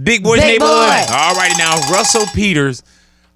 Big Boy's Big Neighborhood. Boy. All right, now, Russell Peters.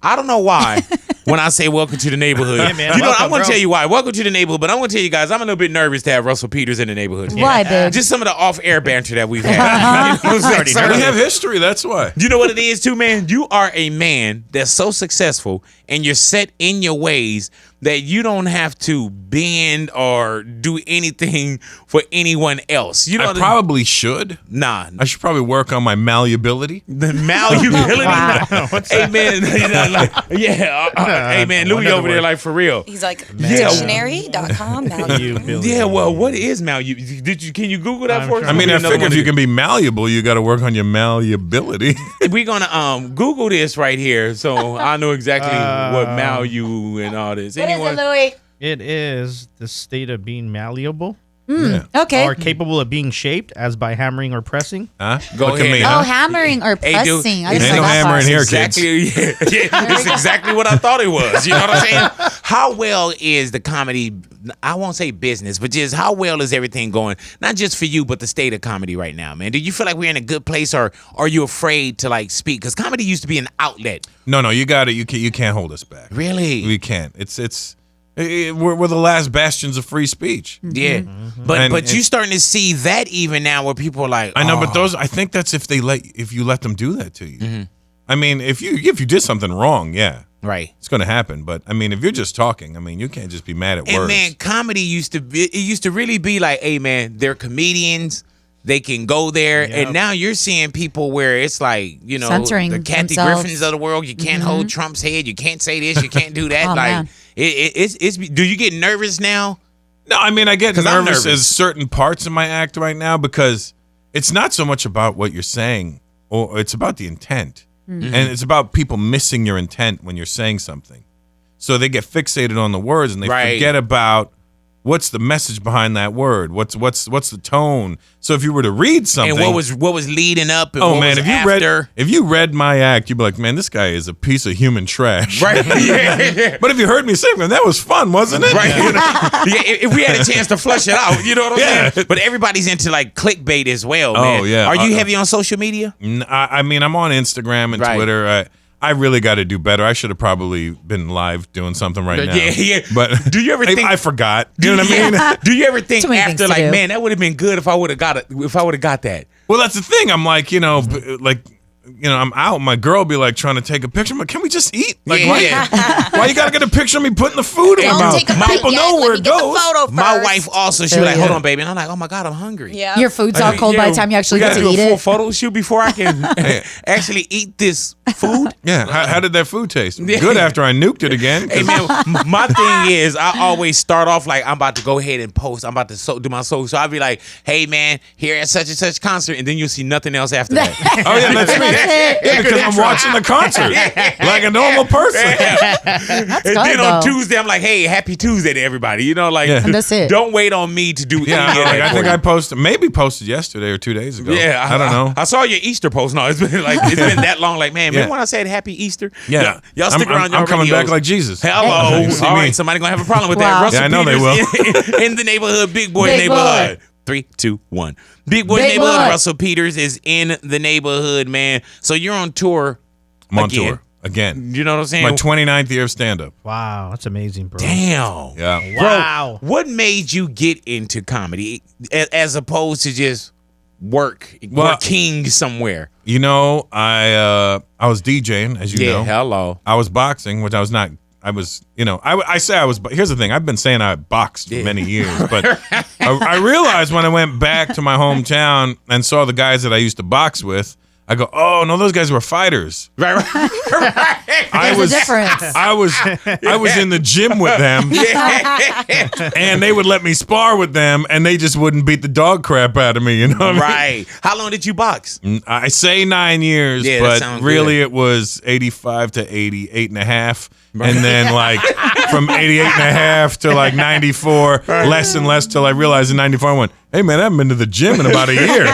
I don't know why when I say welcome to the neighborhood. Yeah, man, you know, welcome, I'm going to bro. tell you why. Welcome to the neighborhood, but I'm going to tell you guys, I'm a little bit nervous to have Russell Peters in the neighborhood. Why, babe? Just some of the off-air banter that we've had. You know what I'm saying? We have history, that's why. You know what it is, too, man? You are a man that's so successful and you're set in your ways that you don't have to bend or do anything for anyone else. You know I probably should. Nah. I should probably work on my malleability. The malleability. Wow. Hey, man. You know, like, yeah. Hey, man. Louis over there, like, for real. He's like, Yeah. dictionary.com. Yeah, well, what is malleability? Can you Google that for us? I mean, I Another figure one if you of can be malleable, you got to work on your malleability. We're gonna Google this right here, so I know exactly what malu and all this. What is it, Louis? It is the state of being malleable Okay. or capable of being shaped as by hammering or pressing. Huh? Go Look at ahead. me, Oh, huh? hammering or Hey, dude, pressing. I ain't just no like that hammering part. here. Exactly. Yeah, that's exactly what I thought it was. You know what I'm saying? How well is the comedy? I won't say business, but just how well is everything going? Not just for you, but the state of comedy right now, man. Do you feel like we're in a good place, or are you afraid to like speak? Because comedy used to be an outlet. No, you got it. You can't hold us back. Really? We can't. We're the last bastions of free speech. Yeah. But you starting to see that even now, where people are like, I know, but "Oh." those. I think that's if you let them do that to you. I mean, if you did something wrong, yeah, Right. it's going to happen. But I mean, if you're just talking, I mean, you can't just be mad at And words. man, comedy used to really be like, hey man, they're comedians. They can go there. Yep. And now you're seeing people where it's like, you know, Censoring the Kathy themselves. Griffins of the world. You can't hold Trump's head. You can't say this. You can't do that. Oh, like man. it's do you get nervous now? No, I mean, I get 'Cause I'm nervous nervous. as certain parts of my act right now because it's not so much about what you're saying, or it's about the intent. And it's about people missing your intent when you're saying something. So they get fixated on the words and they Right. forget about what's the message behind that word. What's the tone? So if you were to read something, And what was leading up and oh what man, was if you after. if you read my act, you'd be like, man, this guy is a piece of human trash. Right. Yeah. But if you heard me say, man, that was fun, wasn't it? Right. Yeah, if we had a chance to flush it out, you know what I'm Yeah. saying? But everybody's into like clickbait as well, Oh, man. yeah. Are you heavy on social media? I mean, I'm on Instagram and Right. Twitter. I really got to do better. I should have probably been live doing something right now. Yeah. But Do you ever think I forgot? You know what I mean? Do you ever think Too many things after to like, do. man, that would have been good if I would have got it, if I would have got that? Well, that's the thing. I'm like, I'm out. My girl be like trying to take a picture. I'm like, can we just eat? Like, Yeah. why you gotta get a picture of me putting the food in my Don't mouth? take a bite People yet. know Let where me it get the goes. photo first. My wife also, she was like, Yeah. hold on, baby. And I'm like, oh my God, I'm hungry. Yeah. Your food's all cold by the time you actually we get gotta to do eat a full it. photo shoot before I can actually eat this food. Yeah. How did that food taste? Good after I nuked it again. 'cause- Hey man, my thing is I always start off like I'm about to go ahead and post. I'm about to do my social. So I'll be like, hey man, here at such and such concert, and then you'll see nothing else after that. Oh yeah, that's me. That's it. Yeah, because I'm watching the concert like a normal person. And good, then on though. Tuesday, I'm like, hey, happy Tuesday to everybody. You know, like Yeah. And that's it. don't wait on me to do Yeah, any of that. I for think you. I posted yesterday or 2 days ago. Yeah, I don't know. I saw your Easter post. No, it's been like it's been that long. Like, man, remember Yeah. when I said Happy Easter? Yeah, y'all stick around. I'm y'all coming radios. back like Jesus. Hello. You see All me? right, somebody gonna have a problem with Wow. that. Russell Yeah, I know they Peters in the neighborhood, Big Boy Big neighborhood. 3, 2, 1. Big Boy Big neighborhood. Boy. Russell Peters is in the neighborhood, man. So you're on tour. I'm on again. tour again. You know what I'm saying? My 29th year of stand-up. Wow, that's amazing, bro. Damn. Yeah. Wow. What made you get into comedy as opposed to just working somewhere? You know, I was DJing, as you know. Hello. I was boxing, which I was not. I was, I say I was. Here's the thing. I've been saying I boxed for many years, but I realized when I went back to my hometown and saw the guys that I used to box with, I go, oh no, those guys were fighters. Right. There's a difference. I was in the gym with them, and they would let me spar with them, and they just wouldn't beat the dog crap out of me. You know what I mean? Right. How long did you box? I say 9 years, Yeah, that but sounds really it was 85 to 88 and a half. And then like from 88 and a half to like 94, less and less till I realized in 94, I went, hey man, I haven't been to the gym in about a year.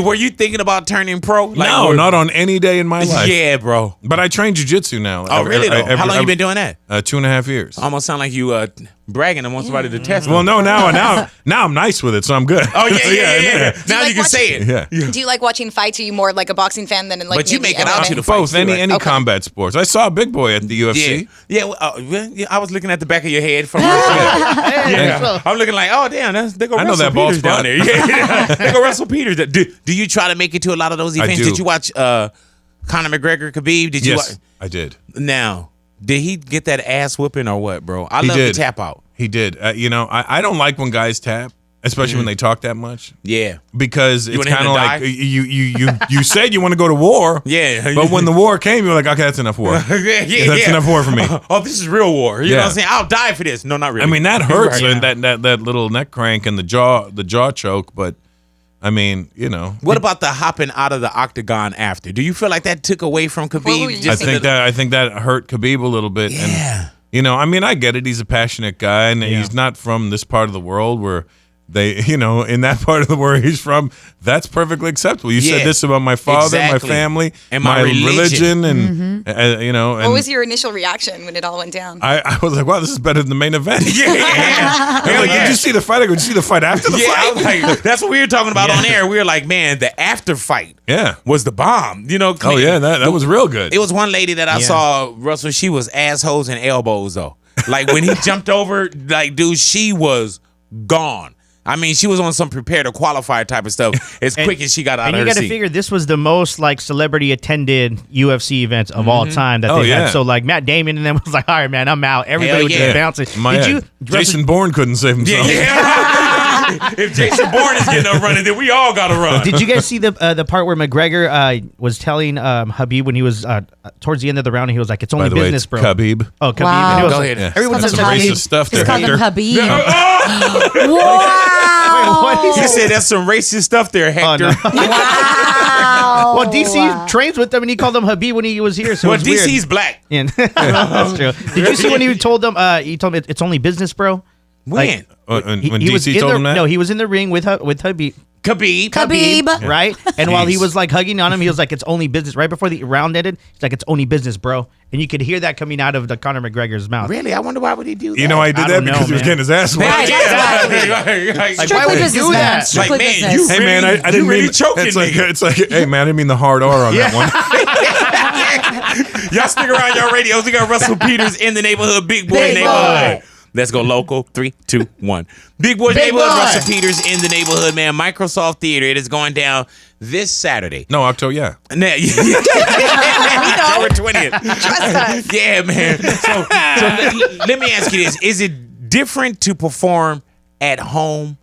Were you thinking about turning pro? No, not on any day in my life. Yeah, bro. But I train jujitsu now. Oh, really? Though? How long you been doing that? 2.5 years. Almost sound like you bragging. I want somebody to test me. Well, no, now I'm nice with it, so I'm good. Oh yeah. Now like you can say it. Yeah. Do you like watching fights? Are you more like a boxing fan than like? But you maybe make it out MMA? to the fight. Both, any Okay. combat sports. I saw Big Boy at the UFC. Yeah. I was looking at the back of your head from. Yeah. I'm looking like, oh damn, they go. I know Russell that bald Peters down spot. there. Yeah. They go Russell Peters. Do you try to make it to a lot of those events? do. Did you watch Conor McGregor, Khabib? Did you? Yes, I did. Now, did he get that ass whooping or what, bro? I He love did. the tap out. He did. I don't like when guys tap, especially when they talk that much. Yeah. Because it's want him kind to of die? like you said you want to go to war. Yeah. But when the war came, you were like, okay, that's enough war. That's enough war for me. Oh, this is real war. You know Yeah. what I'm saying? I'll die for this. No, not really. I mean, that hurts, Right. and that little neck crank and the jaw choke. But I mean, What about the hopping out of the octagon after? Do you feel like that took away from What were Khabib? you thinking? I think that hurt Khabib a little bit. Yeah. And, I mean, I get it. He's a passionate guy, and he's not from this part of the world where they, in that part of the world he's from, that's perfectly acceptable. You Yeah. said this about my father, Exactly. my family, And my religion. and, and What was your initial reaction when it all went down? I was like, wow, this is better than the main event. Yeah. I was like, did you see the fight? I go, did you see the fight after the Yeah, I fight? was like, that's what we were talking about on air. We were like, man, the after fight Yeah. was the bomb. Oh, yeah, that was real good. It was one lady that I saw, Russell, she was assholes and elbows, though. Like, when he jumped over, like, dude, she was gone. I mean, she was on some prepare to qualify type of stuff as quick as she got out And of you her got to seat. figure this was the most like celebrity attended UFC events of all time that Oh, they yeah. had. So like Matt Damon and them was like, all right, man, I'm out. Everybody was yeah. just bouncing. My Did head. you? Jason Bourne couldn't save himself. Yeah. If Jason Bourne is getting up running, then we all got to run. Did you guys see the part where McGregor was telling Habib when he was towards the end of the round, and he was like, "It's only By the way, business, it's bro." Khabib. Oh, Khabib. Wow. And it was Go like, ahead. Everyone It's says called some Habib. racist stuff It's there, called him Hector. Habib. Wait, what? You said that's some racist stuff there, Hector. no. Wow. Well, DC trains with them, and he called them Habib when he was here. So Well, it's weird. DC's black. Yeah. That's true. Did you see when he told them? He told me it's only business, bro. When? When He was DC in told the, him that? No, he was in the ring with Habib. Khabib. Right? And while he Jeez. was like hugging on him, he was like, "It's only business." Right before the round ended, he's like, "It's only business, bro." And you could hear that coming out of the Conor McGregor's mouth. Really? I wonder why would he do that? You know why he did I that? don't know, Because he was man. getting his ass whooped. Right, exactly. Like, why Strictly would he business, do man. that? Strictly man, business. you Hey man, I You didn't really mean choking it's me. like hey man, I didn't mean the hard R on that one. Y'all stick around your radios. We got Russell Peters in the neighborhood, Big Boy Big neighborhood. Boy. Let's go local. 3, 2, 1. Big Boy Big neighborhood, Boy. Russell Peters in the neighborhood, man. Microsoft Theater. It is going down this Saturday. No, October, yeah. Now, October 20th. Trust us. Yeah, man. So let me ask you this. Is it different to perform at home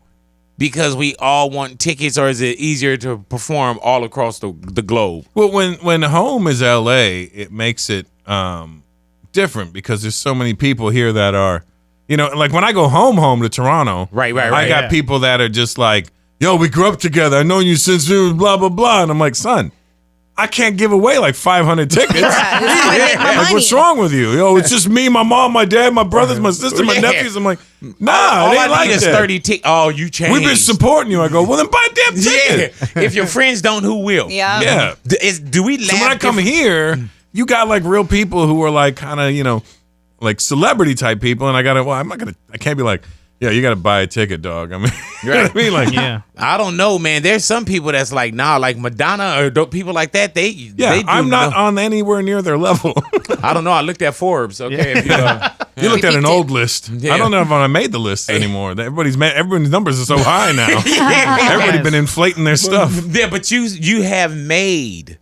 because we all want tickets, or is it easier to perform all across the globe? Well, when home is LA, it makes it different because there's so many people here that are, like when I go home to Toronto, Right. I got Yeah. people that are just like, yo, we grew up together. I know you since we was blah, blah, blah. And I'm like, son, I can't give away like 500 tickets. This is how I make my Like, money. what's wrong with you? Yo, it's just me, my mom, my dad, my brothers, my sister, my Yeah. nephews. I'm like, nah, All it ain't I like need is that. 30 tickets. Oh, you changed. We've been supporting you. I go, well, then buy a damn ticket. Yeah. If your friends don't, who will? Yeah. Yeah. Do we laugh? So when I come different- here, you got like real people who are like kind of, like celebrity type people. And I can't be like, yeah, you got to buy a ticket, dog. I mean, you know what I mean? Like, Yeah. I don't know, man. There's some people that's like, nah, like Madonna or people like that. They yeah, do I'm not know. on anywhere near their level. I don't know. I looked at Forbes. Okay, if you, You looked at an peeped old list. Yeah. I don't know if I made the list anymore. Everybody's numbers are so high now. Everybody been inflating their stuff. yeah, but you have made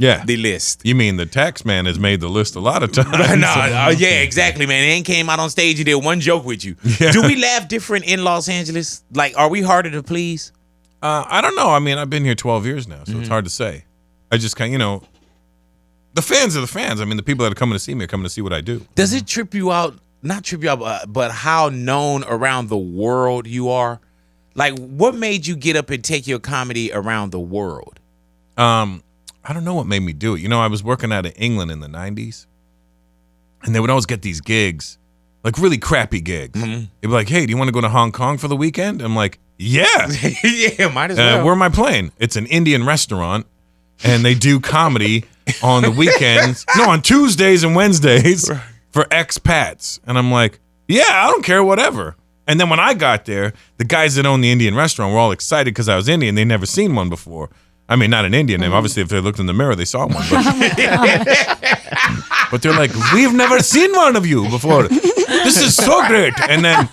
Yeah. the list. You mean the tax man has made the list a lot of times. Yeah, exactly, man. It ain't came out on stage and did one joke with you. Yeah. Do we laugh different in Los Angeles? Like, are we harder to please? I don't know. I mean, I've been here 12 years now, so it's hard to say. I just kind of, the fans are the fans. I mean, the people that are coming to see me are coming to see what I do. Does it trip you out? Not trip you out, but how known around the world you are? Like, what made you get up and take your comedy around the world? I don't know what made me do it. I was working out of England in the 90s, and they would always get these gigs, like really crappy gigs. They'd be like, hey, do you want to go to Hong Kong for the weekend? I'm like, yeah. Yeah, might as well. Where am I playing? It's an Indian restaurant, and they do comedy on the weekends. No, on Tuesdays and Wednesdays for expats. And I'm like, Yeah, I don't care, whatever. And then when I got there, the guys that own the Indian restaurant were all excited because I was Indian. They'd never seen one before. I mean, not an Indian name. Obviously, if they looked in the mirror, they saw one. But they're like, we've never seen one of you before. This is so great. And then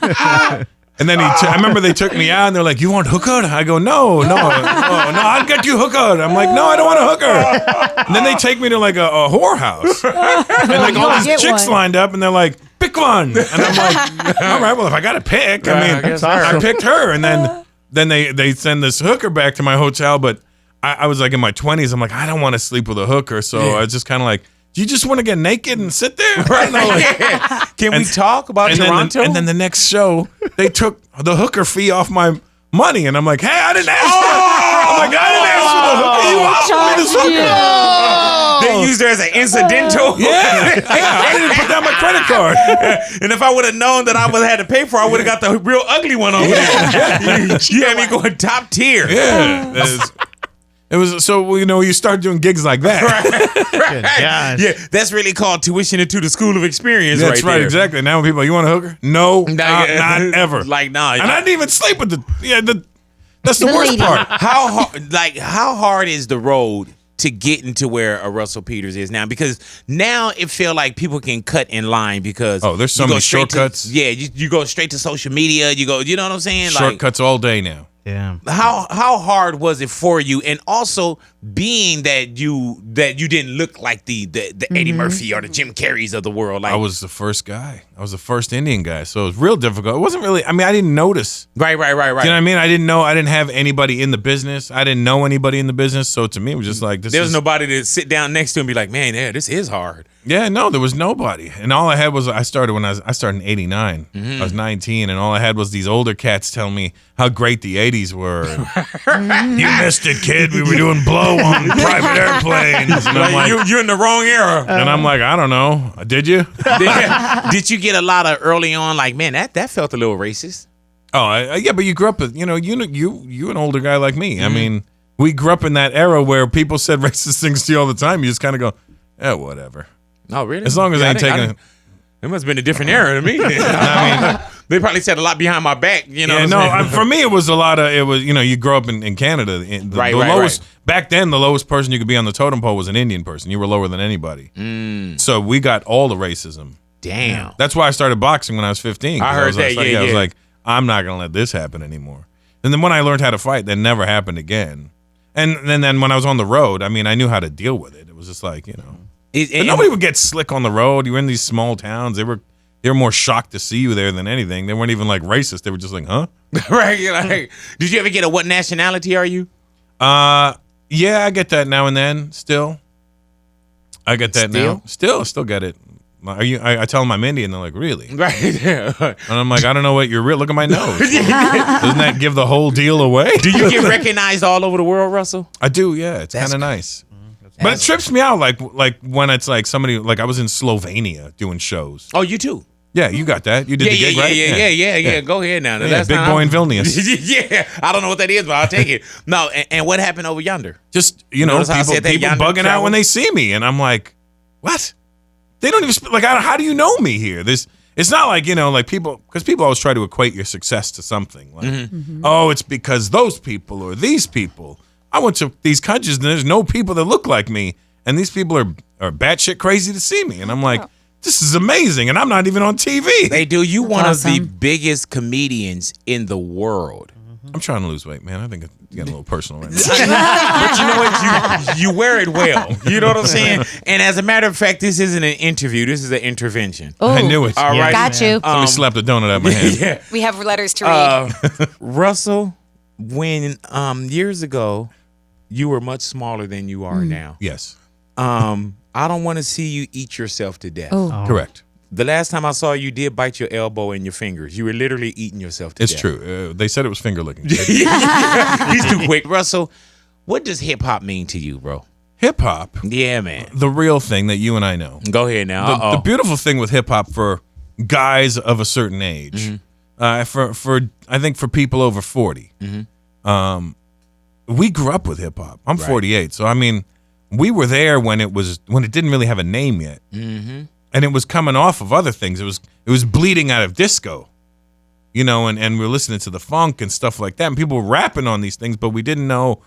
I remember they took me out and they're like, you want hooker? I go, no, I'll get you hooker. I'm like, no, I don't want a hooker. And then they take me to like a whorehouse. And like all these chicks lined up and they're like, pick one. And I'm like, all right, well, if I got to pick, I picked her. And then they send this hooker back to my hotel. But I was like in my 20s. I'm like, I don't want to sleep with a hooker. So I was just kind of like, do you just want to get naked and sit there? Right? Can we talk about Toronto? And then the next show, they took the hooker fee off my money. And I'm like, hey, I didn't ask for it. I'm like, I didn't ask for the hooker. You offered me this hooker. They used her as an incidental. Yeah, I didn't put down my credit card. And if I would have known that I would have had to pay for it, I would have got the real ugly one over there. You had me going top tier. Yeah. It was so you start doing gigs like that. Right. Yeah, that's really called tuition into the school of experience. That's right, there. exactly. Now when people are, you want a hooker? No, not ever. Like nah. And I didn't even sleep with that's the worst part. How hard is the road to get into where a Russell Peters is now? Because now it feel like people can cut in line because there's so many shortcuts. You go straight to social media. You know what I'm saying? Shortcuts all day now. Yeah. How hard was it for you, and also being that you didn't look like the Eddie Murphy or the Jim Carreys of the world? Like I was the first guy. I was the first Indian guy, so it was real difficult. It wasn't really. I mean, I didn't notice. Right. Do you know what I mean? I didn't know. I didn't have anybody in the business. I didn't know anybody in the business. So to me, it was just like there was nobody to sit down next to and be like, man, yeah, this is hard. Yeah, no, there was nobody, and all I had was I started in '89. I was 19, and all I had was these older cats telling me how great the '80s were. You missed it, kid. We were doing blow on private airplanes. And I'm like, you're in the wrong era. And I'm like, I don't know. Did you? Did you get a lot of early on? Like, man, that felt a little racist. Oh, yeah, but you grew up with you an older guy like me. I mean, we grew up in that era where people said racist things to you all the time. You just kind of go, yeah, whatever. Oh, really? As long as I ain't taking it. It must have been a different era to me. I mean, they probably said a lot behind my back. For me, it was a lot of, you grow up in Canada. Lowest, back then, the lowest person you could be on the totem pole was an Indian person. You were lower than anybody. So we got all the racism. Damn. That's why I started boxing when I was 15. I heard that, I was like, I'm not going to let this happen anymore. And then when I learned how to fight, that never happened again. And then when I was on the road, I mean, I knew how to deal with it. It was just like, But nobody would get slick on the road. You were in these small towns. They were more shocked to see you there than anything. They weren't even like racist. They were just like, huh? Right. Like, did you ever get a what nationality are you? Yeah, I get that now and then. Still, I get that now. Still get it. Are you? I tell them I'm Indian. They're like, really? Right. And I'm like, I don't know what you're real. Look at my nose. Doesn't that give the whole deal away? Do you get recognized all over the world, Russell? I do. Yeah, it's kind of nice. But it trips me out, like when it's like somebody, like I was in Slovenia doing shows. Oh, you too? Yeah, you got that. You did the gig, right? Yeah. Go ahead now. That's Big Boy in Vilnius. Yeah, I don't know what that is, but I'll take it. No, and what happened over yonder? Just, people bugging out when they see me. And I'm like, what? They don't even, how do you know me here? It's not like, like people, because people always try to equate your success to something. Like, oh, it's because those people or these people. I went to these countries and there's no people that look like me. And these people are batshit crazy to see me. And I'm like, this is amazing. And I'm not even on TV. They do. You one of the biggest comedians in the world. I'm trying to lose weight, man. I think it's getting a little personal right now. But you know what? You wear it well. You know what I'm saying? And as a matter of fact, this isn't an interview. This is an intervention. Ooh, I knew it. All right. Got you. Somebody slapped a donut out of my hand. Yeah. We have letters to read. Russell, when years ago, you were much smaller than you are now. Yes. I don't want to see you eat yourself to death. Correct. The last time I saw you did bite your elbow and your fingers. You were literally eating yourself to death. It's true. They said it was finger licking. He's too quick. Russell, what does hip hop mean to you, bro? Hip hop? Yeah, man. The real thing that you and I know. Go ahead now. The beautiful thing with hip hop for guys of a certain age, for I think for people over 40, we grew up with hip hop. I'm 48, so I mean, we were there when it didn't really have a name yet. and it was coming off of other things. It was bleeding out of disco, and we were listening to the funk and stuff like that, and people were rapping on these things, but we didn't know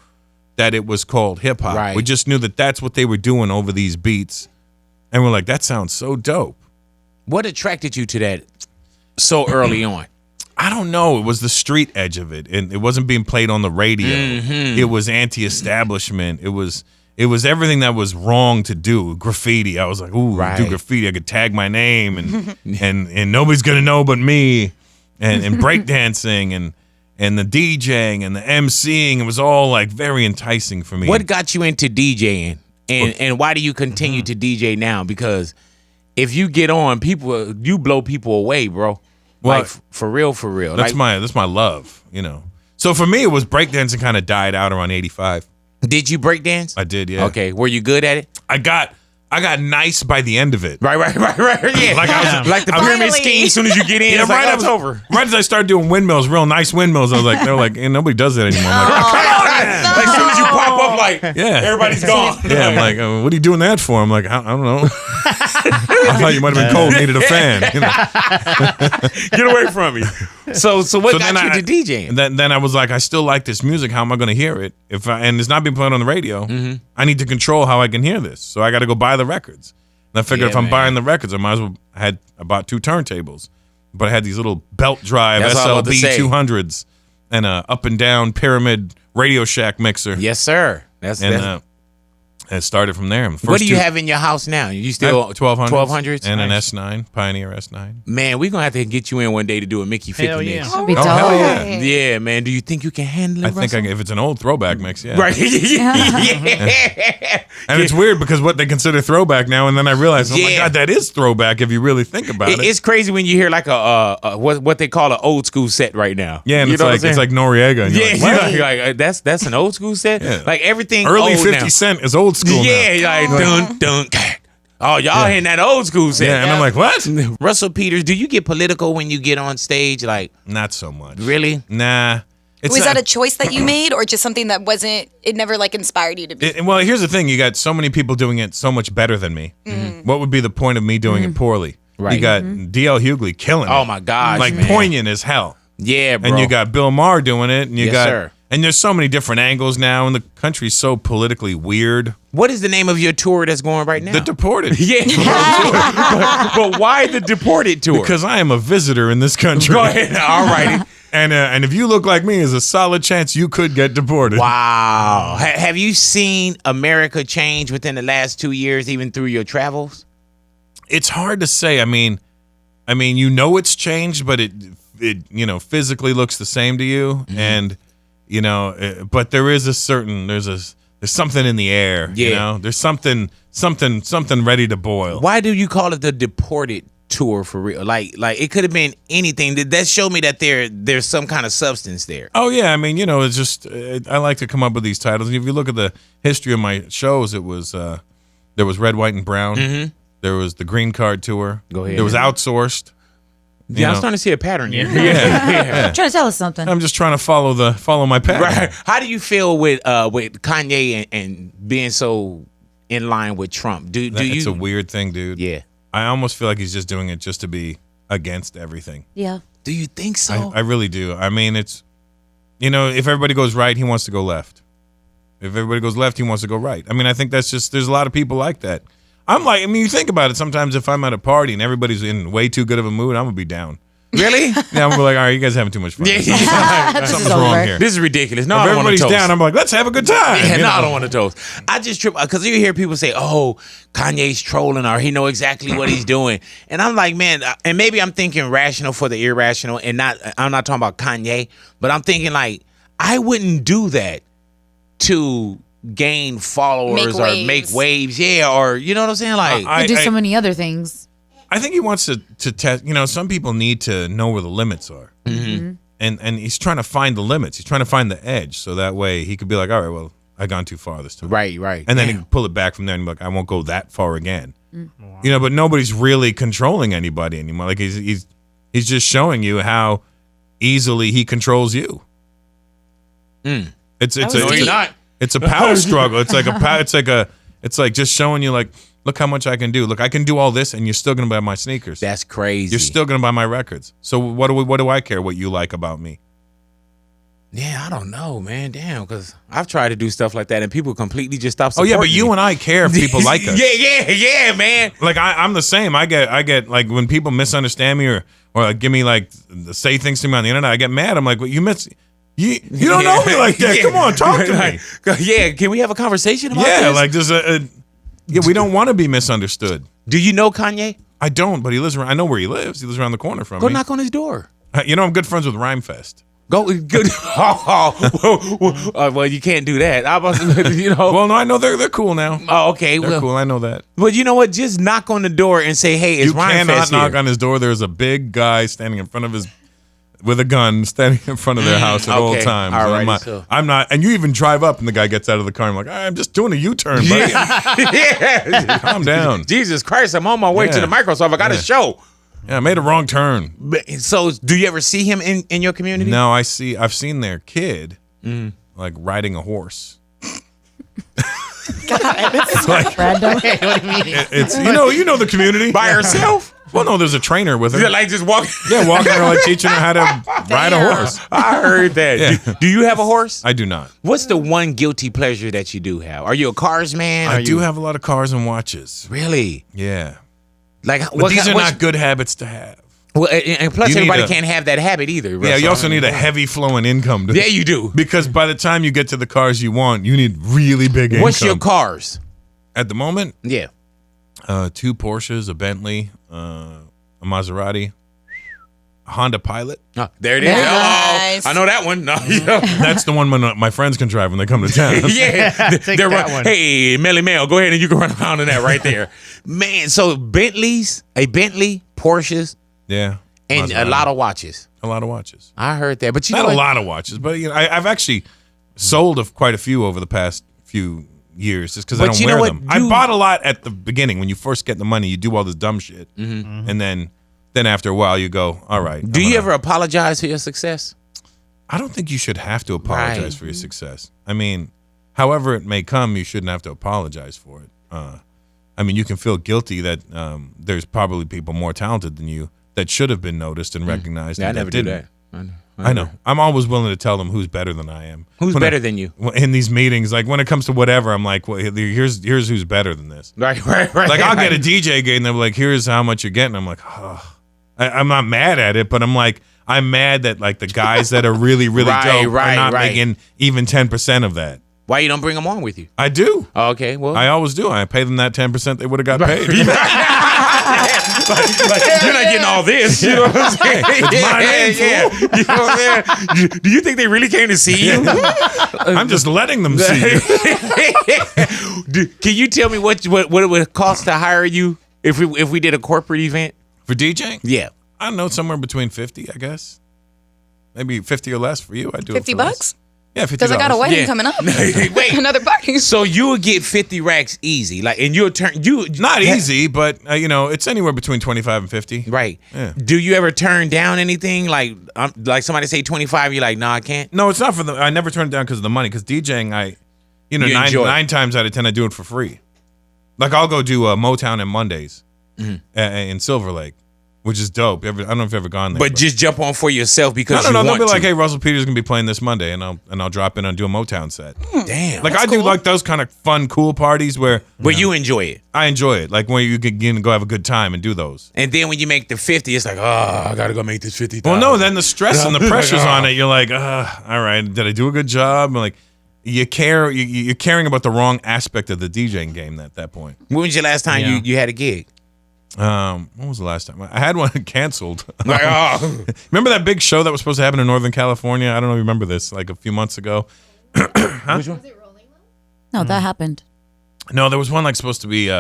that it was called hip hop. Right. We just knew that that's what they were doing over these beats, and we're like, that sounds so dope. What attracted you to that so early on? I don't know. It was the street edge of it, and it wasn't being played on the radio. Mm-hmm. It was anti-establishment. It was everything that was wrong to do. Graffiti. I was like, ooh, Right. do graffiti. I could tag my name, and and nobody's gonna know but me. And breakdancing and the DJing and the MCing. It was all like very enticing for me. What got you into DJing, and why do you continue to DJ now? Because if you get on, you blow people away, bro. Well, Like for real. That's my love. So for me, it was breakdancing. Kind of died out around 85. Did you break dance? I did, yeah. Okay. Were you good at it? I got nice by the end of it. Right. Yeah. Like I was like the pyramid Finally. scheme. As soon as you get in, it's like, right. it's over. Right as I started doing windmills, real nice windmills, they're like, nobody does that anymore. I'm like, Like as soon as you pop up, like Yeah. everybody's gone. yeah, I'm like, what are you doing that for? I'm like, I don't know. I thought you might have been cold, needed a fan. Get away from me. So what got then you to DJing? Then I was like, I still like this music. How am I going to hear it? And it's not being played on the radio. I need to control how I can hear this. So I got to go buy the records. And I figured Yeah, if I'm man. buying the records, I bought 2 turntables, but I had these little belt drive That's what I was about to SLB say. 200s and a up and down pyramid Radio Shack mixer. Yes, sir. That's And it started from there. what do you have in your house now? You still 1200s 1200s? and an Nice. S9 Pioneer S9. Man, we're gonna have to get you in one day to do a Mickey 50 Hell mix. yeah. Be Oh, hell dope. yeah. Yeah, man. Do you think you can handle it? I think Russell? if it's an old throwback mix, yeah. Right. Yeah. And it's weird because what they consider throwback now, and then I realized, oh my Yeah. God, that is throwback if you really think about it. It's crazy when you hear like a what they call an old school set right now. Yeah, and You it's know what like I'm it's saying? like Noriega. And you're Yeah, like, what? you're like that's an old school set. Yeah. Like everything Early old 50 now. Cent is old school Yeah, now. like dun. Oh, y'all hearing that old school set? Yeah, and I'm like, what? Russell Peters, do you get political when you get on stage? Like, Not so much. really? Nah. It's Was not- that a choice that you made, or just something that it never like inspired you to be? Well, here's the thing. You got so many people doing it so much better than me. What would be the point of me doing it poorly? Right. You got D.L. Hughley killing it. Oh my gosh, Like man. poignant as hell. Yeah, bro. And you got Bill Maher doing it. And you Yes, got sir. And there's so many different angles now, and the country's so politically weird. What is the name of your tour that's going right now? The Deported. Yeah, but why the Deported tour? Because I am a visitor in this country. Go ahead. All righty. And if you look like me, there's a solid chance you could get deported. Wow. Have you seen America change within the last 2 years, even through your travels? It's hard to say. I mean, it's changed, but it physically looks the same to you, and but there is there's something in the air. Yeah. There's something ready to boil. Why do you call it the Deported tour for real? Like it could have been anything. That showed me that there's some kind of substance there. Oh yeah, I mean, it's just I like to come up with these titles. And if you look at the history of my shows, it was there was Red, White, and Brown. There was the Green Card tour. Go ahead. There was Outsourced. Yeah, I'm starting to see a pattern here. Trying to tell us something. I'm just trying to follow my path. Right. How do you feel with Kanye and being so in line with Trump? Do you? It's a weird thing, dude. Yeah. I almost feel like he's just doing it just to be against everything. Yeah. Do you think so? I really do. I mean, it's, if everybody goes right, he wants to go left. If everybody goes left, he wants to go right. I mean, I think that's just, there's a lot of people like that. You think about it. Sometimes if I'm at a party and everybody's in way too good of a mood, I'm going to be down. Really? Yeah, I'm gonna be like, all right, you guys are having too much fun. Yeah. Something's is wrong over. here. This is ridiculous. No, If I don't want to everybody's toast. down, I'm like, let's have a good time. Yeah, you no, I know? don't want to toast. I just trip because you hear people say, "Oh, Kanye's trolling," or "He know exactly what he's doing," and I'm like, man, and maybe I'm thinking rational for the irrational, and I'm not talking about Kanye, but I'm thinking like, I wouldn't do that to gain followers or make waves, yeah, or you know what I'm saying, like, They do so many other things. I think he wants to test. Some people need to know where the limits are, and he's trying to find the limits. He's trying to find the edge, so that way he could be like, all right, well, I gone too far this time, right, and then he can pull it back from there and be like, I won't go that far again. But nobody's really controlling anybody anymore. Like he's just showing you how easily he controls you. It's no, you're not. It's a power struggle. It's like it's like just showing you like Look how much I can do. Look, I can do all this, and you're still gonna buy my sneakers. That's crazy. You're still gonna buy my records. So what do I care what you like about me? Yeah, I don't know, man. Damn, because I've tried to do stuff like that, and people completely just stop Oh supporting yeah, but you me. and I care if people like us. Yeah, man. Like I'm the same. I get like when people misunderstand me or like give me like say things to me on the internet, I get mad. I'm like, well, you don't know me like that. Yeah. Come on, talk to me. Yeah, can we have a conversation about this? Yeah, like there's we don't want to be misunderstood. Do you know Kanye? I don't, but he lives around. I know where he lives. He lives around the corner from Go me. knock on his door. You know, I'm good friends with Rhymefest. Go good. Well, you can't do that. I was, you know. Well, no, I know they're cool now. Oh, okay. They're Well, cool. I know that. but you know what? Just knock on the door and say, "Hey, it's You Ryan cannot Fest knock here." on his door. There's a big guy standing in front of with a gun, standing in front of their house at all okay. times. All And righty, I'm not. And you even drive up, and the guy gets out of the car. I'm like, I'm just doing a U-turn, buddy. Yeah. Calm down. Jesus Christ! I'm on my way to Yeah. the Microsoft. I got a Yeah. show. Yeah, I made a wrong turn. So, do you ever see him in your community? No, I've seen their kid like riding a horse. Random. What do you mean? It's you know the community By herself? Well, no, there's a trainer with her. Yeah, like just walking. Yeah, walking her like teaching her how to ride a horse. I heard that. Yeah. Do you have a horse? I do not. What's the one guilty pleasure that you do have? Are you a cars man? I do have a lot of cars and watches. Really? Yeah. Like, But these are not good habits to have. Well, and plus, You need everybody a- can't have that habit either. Yeah, you also need a heavy flowing income. Yeah, you do. Because by the time you get to the cars you want, you need really big income. What's your cars? At the moment, Yeah. 2 Porsches, a Bentley, a Maserati, a Honda Pilot. Oh, there it is. Nice. Oh, I know that one. No, That's the one my friends can drive when they come to town. yeah, Take they're that run- one. Hey, Melly Mel, go ahead and you can run around in that right there, man. So a Bentley, Porsches, Yeah. and a Maserati. lot of watches. A lot of watches. I heard that, but you Not know a what? lot of watches, but I've actually sold quite a few over the past few years just because I But don't you know wear what? them. I bought a lot at the beginning when you first get the money. You do all this dumb shit, and then after a while you go, all right. Do you ever apologize for your success? I don't think you should have to apologize Right. for your success. I mean, however it may come, you shouldn't have to apologize for it. I mean, you can feel guilty that there's probably people more talented than you that should have been noticed and recognized. Yeah, I and never do didn't. that. I know. I'm always willing to tell them who's better than I am. Who's When better than you? in these meetings? Like when it comes to whatever, I'm like, well, here's who's better than this. Right. Like I'll get a DJ gig and they're like, here's how much you're getting. I'm like, oh. I'm not mad at it, but I'm like, I'm mad that like the guys that are really really Right, dope right, are not right. making even 10% of that. Why you don't bring them on with you? I do. Oh, okay, well, I always do. I pay them that 10% they would have got paid. like, you're not getting all this. You know what I'm saying? my name, yeah. You know what I'm saying? Do you think they really came to see you? I'm just letting them see you. Can you tell me what it would cost to hire you if we did a corporate event? For DJing? Yeah. I don't know, somewhere between 50, I guess. Maybe 50 or less for you. I do it 50 for less. bucks? Yeah, 50. Because I got a wedding Yeah. coming up. Wait. Another party. So you would get 50 racks easy, like, and you'll turn Not easy, but it's anywhere between 25 and 50. right? Yeah. Do you ever turn down anything? Like somebody say 25, you're like, no, I can't. No, it's not for the. I never turn it down because of the money. Because DJing, You enjoy it. nine times out of 10, I do it for free. Like I'll go do Motown and Mondays in Silver Lake, which is dope. I don't know if you've ever gone there. But just jump on for yourself because no, you they'll want be like, to. hey, Russell Peters gonna be playing this Monday, and I'll drop in and do a Motown set. Damn. Like I do cool. like those kind of fun, cool parties where You enjoy it. I enjoy it. Like when you can go have a good time and do those. And then when you make the 50, it's like, oh, I got to go make this 50. Well, no, then the stress and the pressures on it. You're like, all right, did I do a good job? And like, you care. You're caring about the wrong aspect of the DJing game at that point. When was your last time Yeah. you had a gig? When was the last time I had one canceled? Like, oh. Remember that big show that was supposed to happen in Northern California? I don't know if you remember this, like a few months ago. No, that happened. No, there was one like supposed to be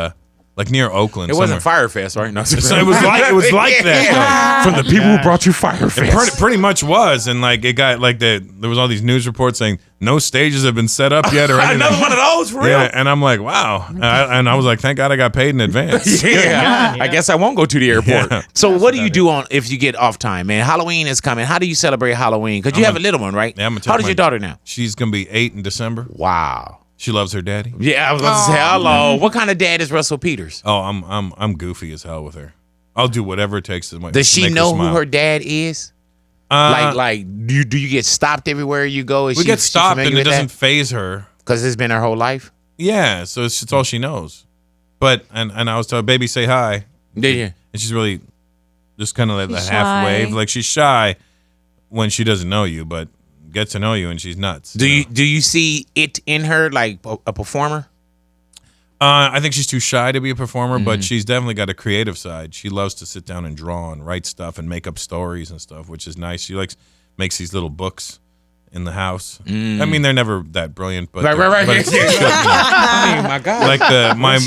like near Oakland. It wasn't somewhere. Firefest, right? No, So it was like that. From the people who brought you Firefest. It pretty much was, and like it got like there was all these news reports saying no stages have been set up yet or anything. Another one of those, for real? Yeah, and I'm like, wow, and I was like, thank God I got paid in advance. Yeah. I guess I won't go to the airport. Yeah. So what do you do if you get off time, man? Halloween is coming. How do you celebrate Halloween? Because you have a little one, right? Yeah, I'm gonna take How old is my- your daughter now? She's gonna be 8 in December. Wow. She loves her daddy. Yeah, I was about to say, hello. What kind of dad is Russell Peters? Oh, I'm goofy as hell with her. I'll do whatever it takes to make Does she make know her who smile. her dad is? Do you get stopped everywhere you go? We get stopped and it doesn't phase her. Because it's been her whole life? Yeah, so it's all she knows. But and I was telling baby say hi. Yeah. And she's really just kind of like the She's half shy. wave. Like she's shy when she doesn't know you, but gets to know you and she's nuts. Do you see it in her like a performer? I think she's too shy to be a performer, Mm-hmm. but she's definitely got a creative side. She loves to sit down and draw and write stuff and make up stories and stuff, which is nice. She makes these little books in the house. I mean, they're never that brilliant, but Right. but it's- I mean, my God.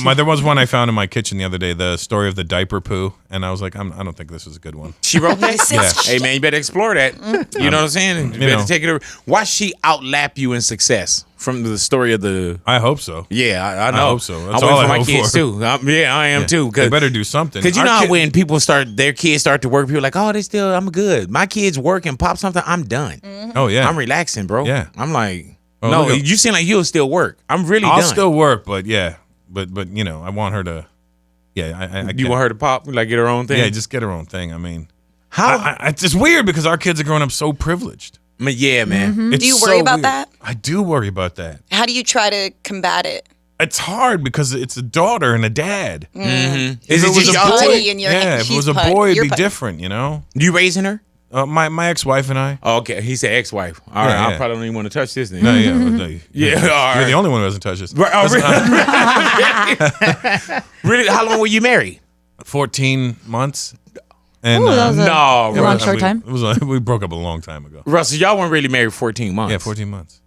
like there was one I found in my kitchen the other day, the story of the diaper poo, and I was like, I don't think this is a good one. She wrote that? Yeah. Hey, man, you better explore that. You know what I'm saying? You better know. take it over. Watch she outlap you in success from the story of the... I hope so. Yeah, I know. hope so. That's I'm all waiting for I my hope kids, for. too. I am, too. They better do something. Because you Our know how kid- when their kids start to work, people are like, oh, I'm good. My kids work and pop something, I'm done. Oh yeah, I'm relaxing, bro. Yeah. I'm like, Oh, no, look at- you seem like you'll still work. I'm really I'll done. still work, but yeah, but you know, I want her to. Yeah, I You can't- want her to pop, like get her own thing? Yeah, just get her own thing. I mean, How? it's just weird because our kids are growing up so privileged. Yeah, man. It's Do you so worry about weird. that? I do worry about that. How do you try to combat it? It's hard because it's a daughter and a dad. Is If it was just a y'all boy, putty and you're- yeah, if it she's was a put- boy, it'd you're be put- different, you know. You raising her? My ex-wife and I. Oh, okay. He said ex-wife. All right. Yeah, I yeah. probably don't even want to touch this thing. No, yeah, Yeah, all You're right. the only one who hasn't touched this. Right, oh, really? How long were you married? 14 months. And Ooh, that was no, a long Russ, short time. It was we broke up a long time ago. Russell, y'all weren't really married 14 months. Yeah, 14 months.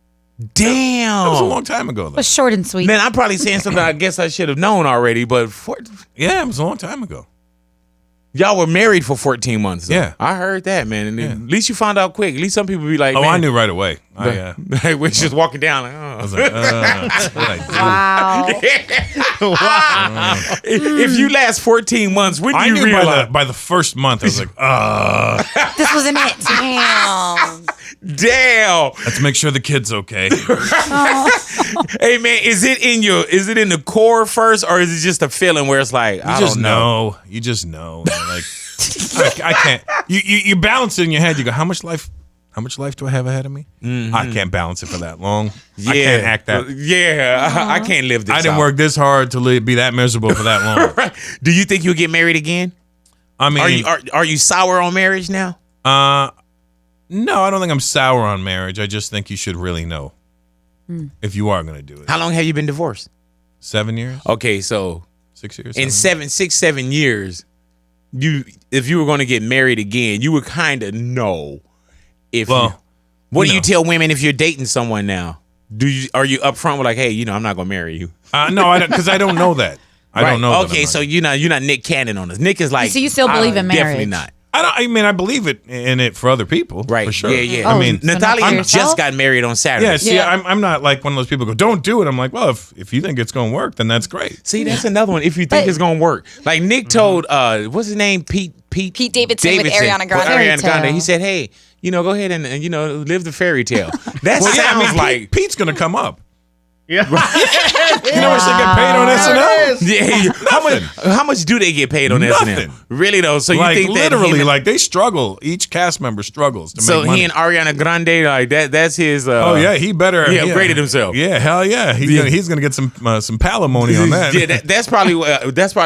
Damn. That was a long time ago, though. But short and sweet. Man, I'm probably saying something I guess I should have known already, but Yeah, it was a long time ago. y'all were married for 14 months. Though. Yeah. I heard that, man. And Yeah. at least you found out quick. At least some people be like, Oh, man, I knew right away. I we're just walking down. Like, was like, what did Wow. If you last 14 months, when do I you knew realize? by the first month, I was like, This wasn't it. Damn. Damn. let's make sure the kid's okay. Hey man, is it in the core first, or is it just a feeling where it's like You I just don't know? know. You just know. Like, I can't. You balance it in your head. You go, how much life do I have ahead of me? I can't balance it for that long. I can't act that. Yeah, I can't live this. I didn't out. work this hard to be that miserable for that long. Right. Do you think you'll get married again? I mean, Are you sour on marriage now? no, I don't think I'm sour on marriage. I just think you should really know if you are going to do it. How long have you been divorced? 7 years? Okay, so 6 years? in 7 7 years, if you were going to get married again, you would kind of know if. Well, what you do you know. tell women if you're dating someone now? Are you upfront with like, hey, I'm not going to marry you? No, I don't, because I don't know that. I don't know. that I'm Okay, not. so you're not Nick Cannon on us. Nick is like. So you still believe in Definitely marriage? not. I mean, I believe in it for other people, Right. For sure. Yeah, yeah. Oh, I mean, so not Natalia for just yourself? got married on Saturday. yeah. See, Yeah. I'm not like one of those people who go, don't do it. I'm like, well, if you think it's going to work, then that's great. See, that's another one. If you think But- it's gonna work, like Nick told, what's his name, Pete Davidson with Ariana Grande. Ariana Fairy Grande. tale. He said, hey, go ahead and live the fairy tale. That Well, yeah, I sounds mean, like. Pete's going to come up. Yeah. You know what they get paid on SNL? Yeah, how much do they get paid on Nothing. SNL? Really though? So Like you think that literally, him, like they struggle. Each cast member struggles to so make money. he and Ariana Grande like that's his. Oh yeah, he better. he upgraded himself. Yeah, hell yeah. He's gonna get some palimony on that. Yeah, that's probably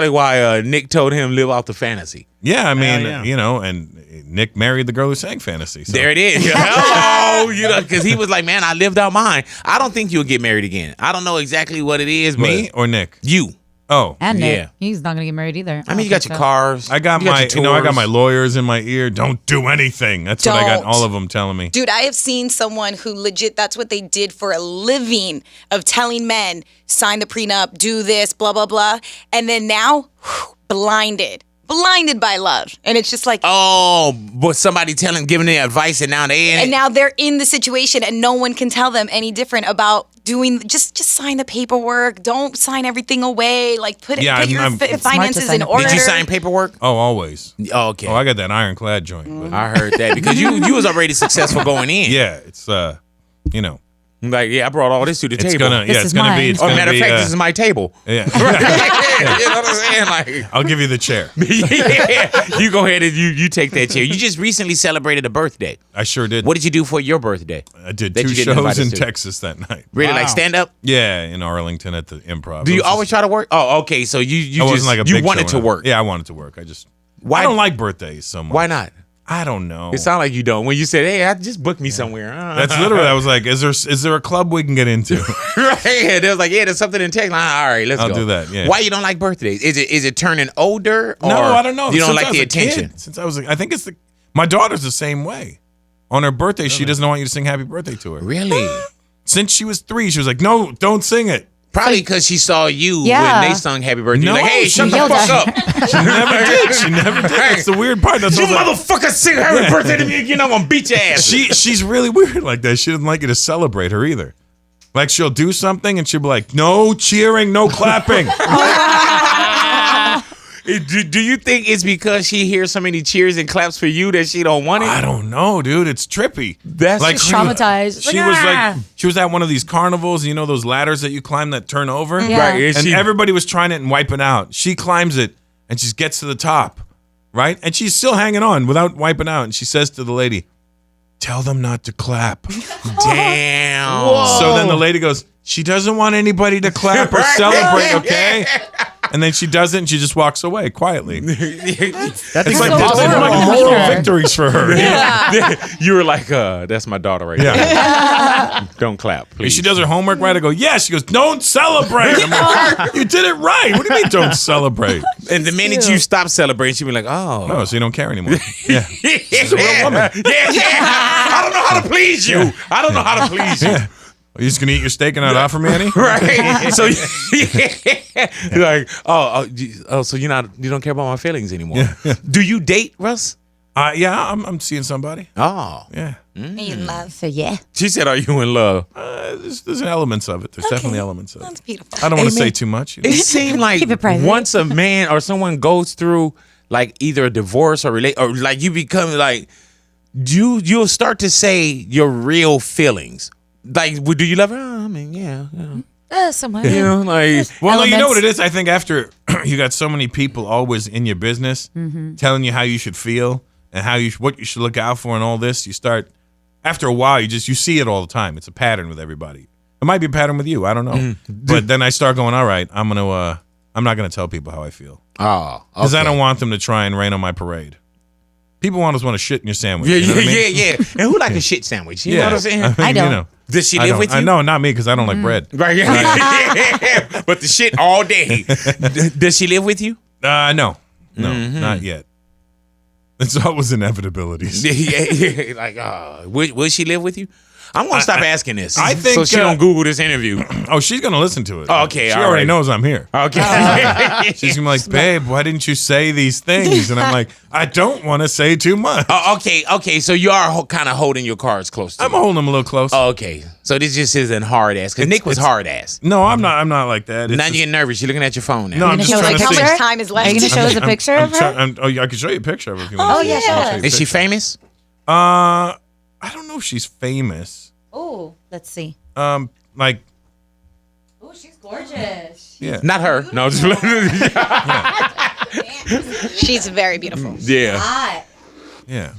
why Nick told him live out the fantasy. Yeah, I mean, yeah. and Nick married the girl who sang Fantasy. So. There it is. Hello, because he was like, man, I lived out mine. I don't think you'll get married again. I don't know exactly what it is, but Me or Nick? you. Oh, And Nick. Yeah. He's not going to get married either. I mean, you got your cars. I got you my, your I got my tours. lawyers in my ear. Don't do anything. That's what I got. Don't. All of them telling me. Dude, I have seen someone who legit, that's what they did for a living, of telling men, sign the prenup, do this, blah, blah, blah. And then now, blinded by love. And it's just like, Oh, but somebody giving them advice, and now they in and it. now they're in the situation and no one can tell them any different about doing, just sign the paperwork. Don't sign everything away. Like put Yeah, your I'm- finances sign in the order. Did you sign paperwork? Oh, always. Oh, okay. Oh, I got that ironclad joint. But I heard that because you was already successful going in. yeah, it's Like, yeah, I brought all this to the It's table. gonna, This yeah, it's is gonna mine. be. It's Or gonna matter of be, fact, this is my table. yeah. You know what I'm saying? Like, I'll give you the chair. yeah, you go ahead and you take that chair. You just recently celebrated a birthday. I sure did. What did you do for your birthday? I did that 2 you didn't invite shows us in to? Texas that night. Really, like Wow. stand up? Yeah, in Arlington at the Improv. Do It you was always just- try to work? Oh, okay. So you I just wasn't like a you big wanted show to work. Yeah, I wanted to work. Why I don't like birthdays so much. Why not? I don't know. It sounded like you don't. When you said, "Hey, I just booked me somewhere." That's literally. I was like, "Is there a club we can get into?" right. They was like, "Yeah, there's something in Texas." Like, all right, let's I'll go. do that, yeah. Why you don't like birthdays? Is it turning older? Or No, I don't know. You don't Since like I was the a kid, attention. since I was, I think it's my daughter's the same way. On her birthday, she doesn't want you to sing happy birthday to her. Really? Since she was 3, she was like, "No, don't sing it." Probably because she saw you Yeah. when they sung Happy Birthday. No, Like, hey, she shut the yelled fuck at up. She never did. She never did. That's the weird part. That's You why I was like, motherfucker sing Happy Birthday to me again, I'm gonna beat your ass. she's really weird like that. She doesn't like you to celebrate her either. Like she'll do something and she'll be like, "No cheering, no clapping." Do you think it's because she hears so many cheers and claps for you that she don't want it? I don't know, dude. It's trippy. That's like just traumatized. She Like, was ah. like, she was at one of these carnivals. You know those ladders that you climb that turn over. Yeah. Right, And she- everybody was trying it and wiping out. She climbs it and she gets to the top, right? And she's still hanging on without wiping out. And she says to the lady, "Tell them not to clap." Damn. So then the lady goes, "She doesn't want anybody to clap or celebrate, okay?" And then she does it and she just walks away quietly. That's It's so like there's awful. like Mean moral her. victories for her. You were like, that's my daughter right Yeah. there. Don't clap, please. If she does her homework right, I go, "Yeah." She goes, "Don't celebrate." I'm like, "You did it right. What do you mean don't celebrate?" And the minute you stop celebrating, she'll be like, oh. Oh, so you don't care anymore. Yeah. She's a real woman. Yeah. I don't know how to please you. I don't know how to please you. Are you just going to eat your steak and not offer me any? Right. So you're like, so you don't care about my feelings anymore. Do you date, Russ? Yeah, I'm seeing somebody. Oh. Yeah. Are you in love? So yeah. She said, are you in love? There's elements of it. There's definitely elements of That's it. beautiful. I don't want to Hey, say man. too much. You know? It seemed like Keep it private. once a man or someone goes through like either a divorce or or like you become like you'll start to say your real feelings. Like, do you love her? Oh, I mean, yeah. Somewhat. You know, like Well, no, you know Elements. what it is? I think after you got so many people always in your business telling you how you should feel and what you should look out for and all this, you start after a while you see it all the time. It's a pattern with everybody. It might be a pattern with you. I don't know. But then I start going, all right, I'm not gonna tell people how I feel. oh, Because I don't want them to try and rain on my parade. People just want to shit in your sandwich. Yeah, you know what I mean? yeah. And who like a shit sandwich? You know what I'm saying? I don't. You know, Does she I live don't. with you? I know, not me, because I don't like bread. Right. Yeah. But the shit all day. Does she live with you? No, not yet. It's always inevitabilities. Yeah. Like, will she live with you? I'm gonna stop asking this. I think, so she don't Google this interview. Oh, she's gonna listen to it. Oh, okay, she all already right. knows I'm here. Okay. She's gonna be like, "Babe, why didn't you say these things?" And I'm like, "I don't want to say too much." Oh, okay. So you are kind of holding your cards close to I'm you. holding them a little close. Oh, okay. So this just isn't hard ass. Because Nick was hard ass. No, I'm not. I'm not like that. It's Now just- you're getting nervous. You're looking at your phone now. No, I'm gonna just show us trying a to How see. picture? much time is left? Are you gonna show us a picture of her? I can show you a picture of her if you want. Oh, yeah, show I'll us. Is she famous? I don't know if she's famous. Oh, let's see. Like, Oh, she's gorgeous. yeah. Not her. No. Just She's very beautiful. yeah. Hot. Yeah.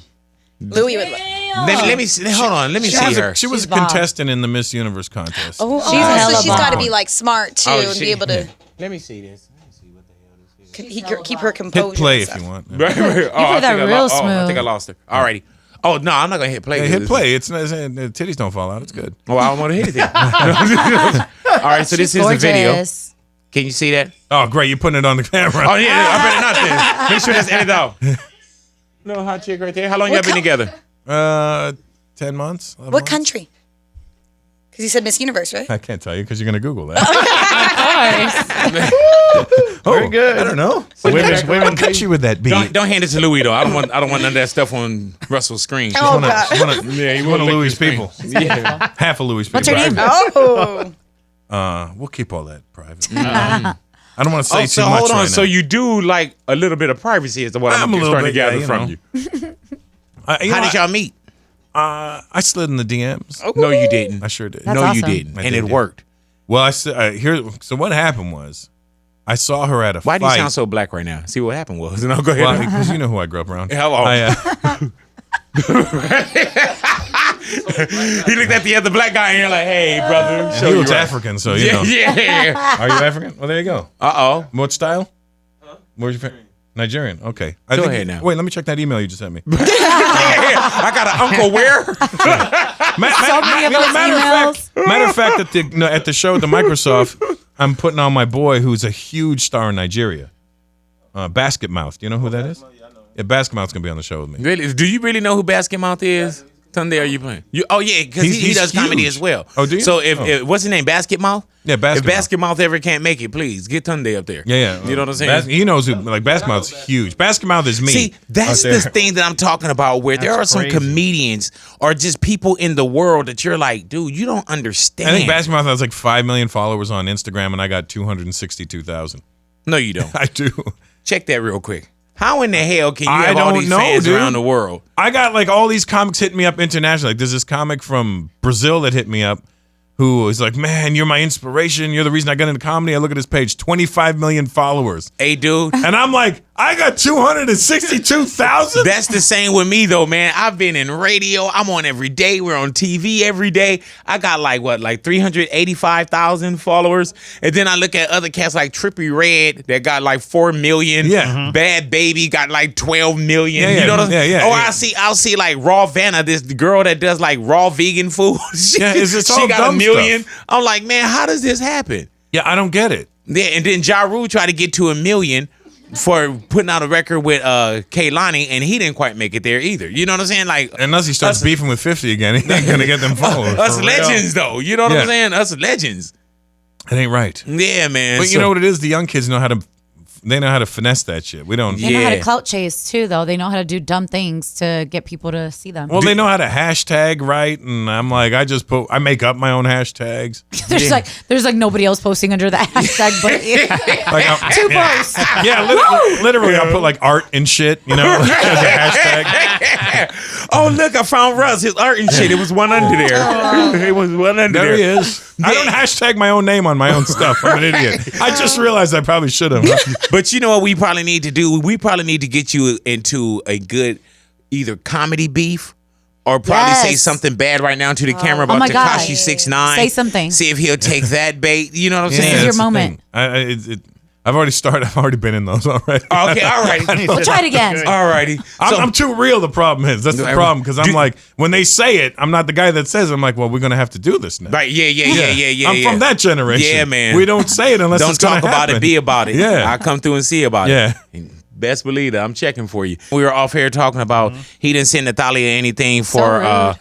Louis would. Let me see. Hold on. Let me see her. She was a She's bomb. contestant in the Miss Universe contest. Oh, She's hella so she's got to bomb. be like smart too Oh, and she- be able to Let me see this. Let me see what the hell this is. keep her composure. Hit play and if you stuff. want. Right. Oh, played I that think I real I think smooth. I lost her. Alrighty. Oh no, I'm not gonna hit play. Hey, hit play. It's not, the titties don't fall out. It's good. Oh, I don't want to hit it. All right. So this is the video. Gorgeous. Can you see that? Oh, great! You're putting it on the camera. Oh yeah. I better not then. Make sure that's edited out. No hot chick right there. How long y'all been together? 10 months. 11 What months? country? Because you said Miss Universe, right? I can't tell you because you're gonna Google that. Very good. I don't know. Women- What country would that be? Don't hand it to Louis though. I don't want none of that stuff on Russell's screen. Oh, God. Yeah, you One of lick Louis' the screen. people. Yeah. Half of Louis' people. What's her name? Oh. We'll keep all that private. I don't want to say Oh, too so much hold on. right so now. you do like a little bit of privacy is what I'm a little starting to bit, yeah, gather you from know. you. You How know, did y'all meet? I slid in the DMs. No, you didn't. I sure did. That's no, you awesome. didn't, I and did, it yeah. worked. Well, I said so. What happened was, I saw her at a Why fight. do you sound so black right now? See what happened was. No, go ahead. Well, because you know who I grew up around. Hello. He looked at the other black guy and you're like, "Hey, brother." He looks African, so you know. Yeah. Are you African? Well, there you go. Uh-oh. What style? Where's your Nigerian. Okay. Go ahead now. Wait, let me check that email you just sent me. I got an uncle where? many of those Matter of fact, at the show at the Microsoft, I'm putting on my boy who's a huge star in Nigeria. Basket Mouth. Do you know who that is? Yeah, Basket Mouth's gonna be on the show with me. Really? Do you really know who Basket Mouth is? Sunday, are you playing? Oh yeah, because he He's does comedy huge. as well. Oh, do you? So if what's his name? Basket Mouth? Yeah, Basket If Basket Mouth ever can't make it, please get Tunde up there. Yeah. You know what I'm saying? He knows who. Like Basket Mouth's huge. Basket Mouth is me. See, that's out there. the thing that I'm talking about, where there are That's some crazy. comedians or just people in the world that you're like, dude, you don't understand. I think Basket Mouth has like 5 million followers on Instagram, and I got 262,000. No, you don't. I do. Check that real quick. How in the hell can you I have all don't these know, fans dude. around the world? I got like all these comics hitting me up internationally. Like there's this comic from Brazil that hit me up who is like, man, you're my inspiration. You're the reason I got into comedy. I look at his page, 25 million followers. Hey, dude. And I'm like, I got 262,000? That's the same with me though, man. I've been in radio. I'm on every day. We're on TV every day. I got like 385,000 followers. And then I look at other cats like Trippie Redd that got like 4 million. Yeah. Bad Baby got like 12 million. Yeah, you know what I'm yeah, Or yeah. I'll see like Raw Vanna, this girl that does like raw vegan food. Yeah, it's all she got dumb 1 million. stuff. I'm like, man, how does this happen? Yeah, I don't get it. Yeah, and then Ja Rule tried to get to 1 million for putting out a record with Kehlani, and he didn't quite make it there either. You know what I'm saying? Like Unless he starts beefing with 50 again, he ain't going to get them followers. us for real. legends, though. You know what Yeah. I'm saying? Us legends. It ain't right. Yeah, man. But you know what it is? The young kids know how to finesse that shit. We don't. They know how Yeah. to clout chase too, though. They know how to do dumb things to get people to see them. Well, they know how to hashtag right, and I'm like, I make up my own hashtags. there's like nobody else posting under that hashtag, but Like two posts. Yeah, literally, I'll put like art and shit, you know, as a hashtag. Oh, look, I found Russ. His art and shit. It was one under there. It was one under There there. he is. I don't hashtag my own name on my own stuff. I'm an idiot. I just realized I probably should have. But you know what we probably need to do? We probably need to get you into a good either comedy beef or probably say Yes. something bad right now to the camera about my God. Tekashi 6ix9ine. Say something. See if he'll take that bait. You know what I'm This saying? is your that's the moment. thing. I've already started. I've already been in those already. Okay, all right. We'll try it again. All righty. I'm too real. The problem is that's the problem because I'm like when they say it, I'm not the guy that says it. I'm like, well, we're gonna have to do this now. Right, yeah. I'm from that generation. Yeah, man. We don't say it unless Don't it's gonna talk about happen. it, be about it. Yeah. I come through and see about Yeah. it. Best believe that I'm checking for you. We were off here talking about he didn't send Natalia anything for rude. I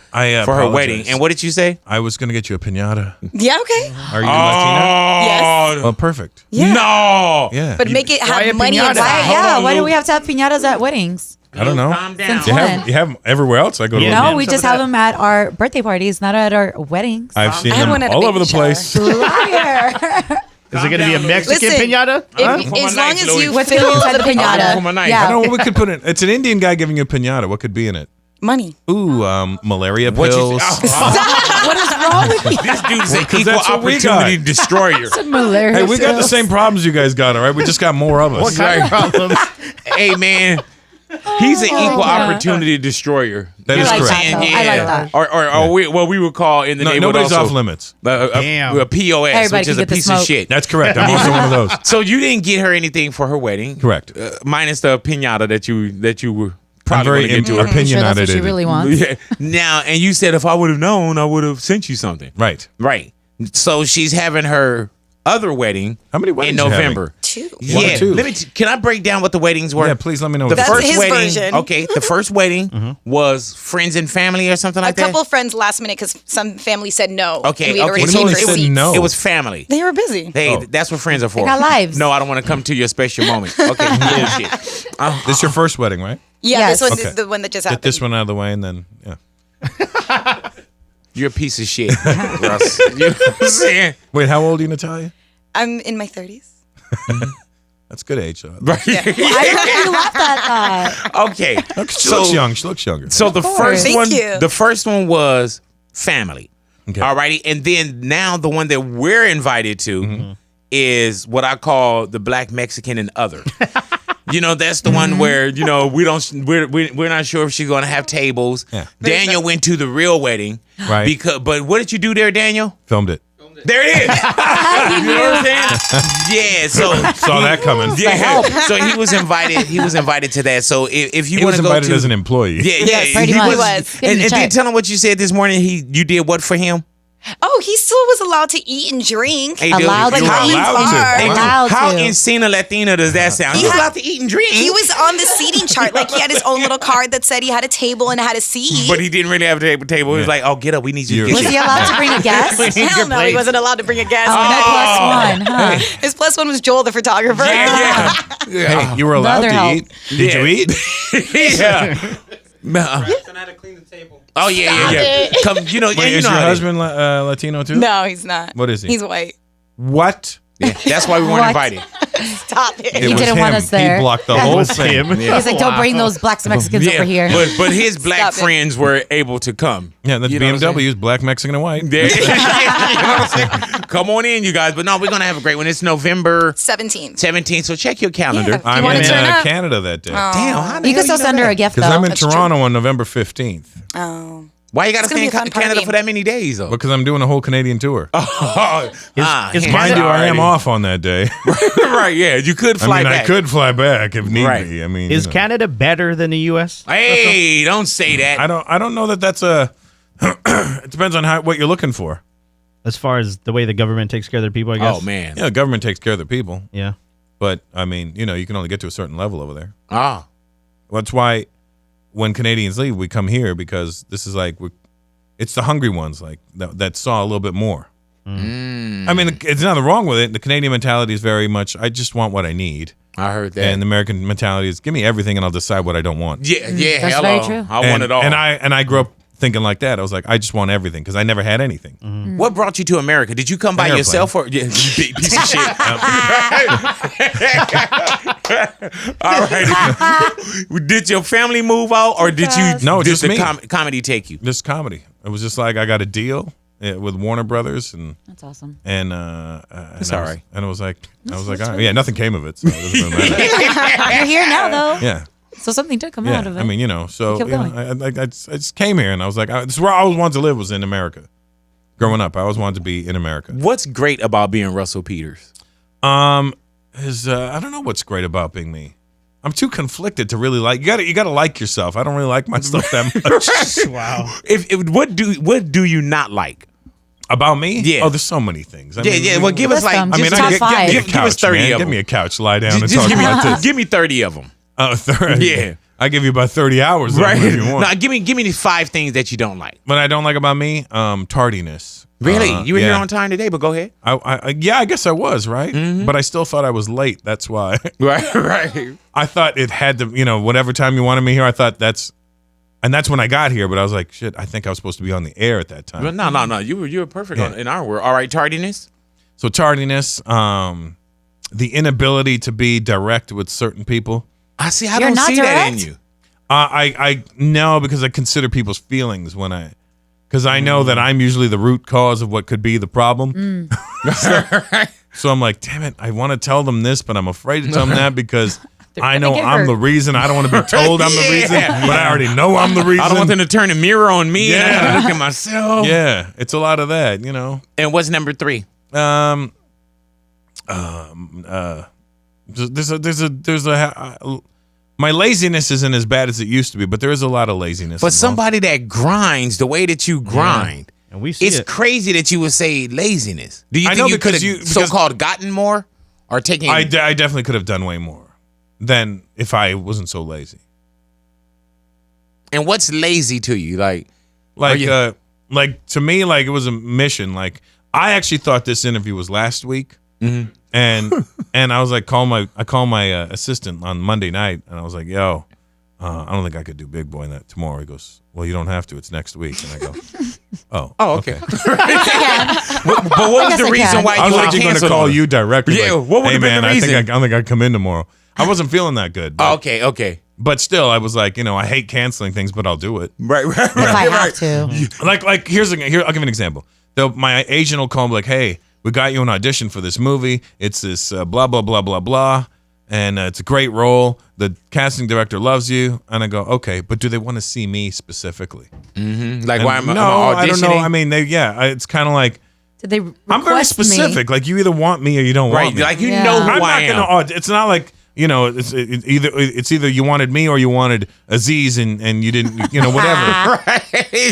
for her apologize. wedding. And what did you say? I was gonna get you a pinata. Yeah, okay. Are you Latina? Yes. Oh, perfect. Yeah. No. Yeah. But make it Why a have money piñata? inside. Yeah, why do we have to have piñatas at weddings? I don't know. Calm down. Since You when? have them everywhere else. I go to. Yeah. No, man, we some just of have that. them at our birthday parties, not at our weddings. I've seen I had them one at a all baby over the shower. place. Liar. Is it going to be a Mexican Listen, piñata? If, For my as long nights, as Louis. you What's fill inside the the piñata? For my night. I Yeah. don't know what we could put in. It's an Indian guy giving you a pinata. What could be in it? money. Ooh, malaria What you pills. What is wrong with you? This dude's an 'cause equal that's what we opportunity got. destroyer. Malaria Hey, we got the pills. same problems you guys got, all right? We just got more of us. What kind of problems? Hey man, he's an equal yeah. opportunity destroyer. That You is know what I'm correct. saying? I like that, though. I like that. Or what we would call in the No, neighborhood nobody's also, off limits. Damn. a POS, Everybody which is can a get the piece of smoke. shit. That's correct. I'm also one of those. So you didn't get her anything for her wedding, Correct. minus the pinata that you were I'm probably very going to get to her. I'm sure that's what opinionated. she really wants. Yeah. Now, and you said if I would have known, I would have sent you something. Right. Right. So she's having her other wedding. How many in weddings you having? November? 2. Yeah. two? Can I break down what the weddings were? Yeah, please let me know. The what That's this first his wedding, version. okay. The first wedding was friends and family or something A like couple that. friends last minute because some family said no. Okay, And we had okay. already So paid they for said seats. no? It was family. They were busy. Hey, Oh. that's what friends are for. They got lives. No, I don't want to come to your special moment. Okay, bullshit. This is your first wedding, right? Yeah, Yes. this one Okay. is the one that just Get happened. this one out of the way and then, yeah. You're a piece of shit, Russ. You know what I'm saying? Wait, how old are you, Natalia? I'm in my 30s. That's good age. Though. Right. I really laughed at that. Okay. She looks young. She looks younger. So the first Thank one, you. the first one was family. Okay. Alrighty, and then now the one that we're invited to is what I call the Black Mexican and other. You know, that's the one where we're not sure if she's gonna have tables. Yeah. Daniel went to the real wedding, Right. But what did you do there, Daniel? Filmed it. There it is. You know what I'm saying? Yeah. So Saw that coming. yeah. So he was invited. He was invited to that. So if you He want was to go invited to as an employee. yeah, pretty much. He was. Getting And the then check. tell him what you said this morning. You did what for him? Oh, he still was allowed to eat and drink. Hey, dude, Allowed you to. were He allowed was to. hard. Hey, dude, Allowed how to. Encina Latina does that sound? He He's had- allowed to eat and drink. He was on the seating chart. Like, he had his own little card that said he had a table and had a seat. But he didn't really have a table. He was like, "Oh, get up. We need you to Was get he you." allowed to bring a guest? Hell no, he wasn't allowed to bring a guest. Oh, no, plus one. Huh? His plus one was Joel, the photographer. Yeah. Hey, you were allowed Mother to help. eat. Did you eat? Yeah. Oh yeah. Come, you know, Wait, and you is know your how it is. husband Latino too? No, he's not. What is he? He's white. What? Yeah, that's why we weren't What? invited. Stop it. It He was didn't him. want us there. He blocked the whole thing. He's like, don't bring those blacks and Mexicans over here. But his black Stop it. friends were able to come. Yeah, that's You know what I'm BMWs, black, Mexican, and white. Yeah. You know what I'm saying? Come on in, you guys. But no, we're gonna have a great one. It's November 17th. 17th, so check your calendar. Yeah. I'm wanna in turn up? Canada that day. Damn, how the You hell can still know send her that? a gift, though. Because I'm in That's Toronto on November 15th. Oh. Why you gotta It's gonna stay be a in fun Canada party. for that many days though? Because I'm doing a whole Canadian tour. is Mind you, I am alrighty. off on that day. Right, yeah. You could fly back. I could fly back if need Right. be. I mean, Is you know. Canada better than the U.S.? Hey, don't say that. I don't know that that's a. It depends on what you're looking for. As far as the way the government takes care of their people, I guess. Oh man. Yeah, the government takes care of the people, Yeah. but I mean, you can only get to a certain level over there. Ah. That's why when Canadians leave, we come here because this is like it's the hungry ones like that saw a little bit more. I mean, it's nothing wrong with it. The Canadian mentality is very much I just want what I need, I heard that. and the American mentality is give me everything and I'll decide what I don't want. yeah, That's hello. very true. I want it all. And I grew up thinking like that. I was like, I just want everything because I never had anything. What brought you to America? Did you come by Airplane. yourself or yeah, you big piece of shit? All right. Did your family move out or did you? No, did just the me. comedy take you? Just comedy. It was just like I got a deal with Warner Brothers and That's awesome. and It's all right. And I was like, all right. Yeah, nothing came of it. So it doesn't really matter. You're here now, though. Yeah. So something did come Yeah, out of it. I mean, so kept you know, I just came here and I was like, this is where I always wanted to live was in America. Growing up, I always wanted to be in America. What's great about being Russell Peters? I don't know what's great about being me. I'm too conflicted to really like. You gotta like yourself. I don't really like myself that much. Wow. What do you not like? About me? Yeah. Oh, there's so many things. I mean, Well, give us List like. them. I mean, Just I top five. give Give us 30 man. of Give them. me a couch, lie down, and Just talk give me about this. give me 30 of them. 30. Yeah. I give you about 30 hours. Of Right. If you want. Now give me the 5 things that you don't like. What I don't like about me, tardiness. Really? You were here yeah. on time today, but go ahead. I guess I was, right? Mm-hmm. But I still thought I was late. That's why. Right. I thought it had to, whatever time you wanted me here, I thought that's when I got here. But I was like, shit, I think I was supposed to be on the air at that time. But no. You were perfect in our world. All right, tardiness. So tardiness, the inability to be direct with certain people. I see. I You're don't not see that in direct? you. I know because I consider people's feelings because I know that I'm usually the root cause of what could be the problem. So I'm like, damn it, I want to tell them this, but I'm afraid to tell them that because I know get I'm hurt. the reason. I don't want to be told I'm the reason, but I already know I'm the reason. I don't want them to turn a mirror on me and I Yeah. gotta look at myself. Yeah, it's a lot of that, And what's number 3? My laziness isn't as bad as it used to be, but there is a lot of laziness. But involved. somebody that grinds the way that you grind, And we see it's it. crazy that you would say laziness. Do you I think know you could because have so-called gotten more or taken? I definitely could have done way more than if I wasn't so lazy. And what's lazy to you? Like To me, like it was a mission. Like I actually thought this interview was last week, Mm-hmm. and I was like, I call my assistant on Monday night, and I was like, yo, I don't think I could do Big Boy in that tomorrow. He goes, well, you don't have to. It's next week. And I go, Oh, okay. But what was the reason why I you was would actually going to cancel? call you directly. Yeah, like, what would hey, have been man, the reason? I don't think I come in tomorrow. I wasn't feeling that good. But, Okay. but still, I was like, I hate canceling things, but I'll do it. Right. If I have to. Like I'll give you an example. My agent will call me like, hey, we got you an audition for this movie. It's this blah, blah, blah, blah, blah. And it's a great role. The casting director loves you. And I go, okay, but do they want to see me specifically? Like, why am I No, auditioning? I don't know. I mean, it's kind of like, Did they I'm very request me? specific. Like, you either want me or you don't Right, want me. like you Yeah. know who I'm I not am. gonna. It's not like it's either you wanted me or you wanted Aziz and you didn't. Whatever.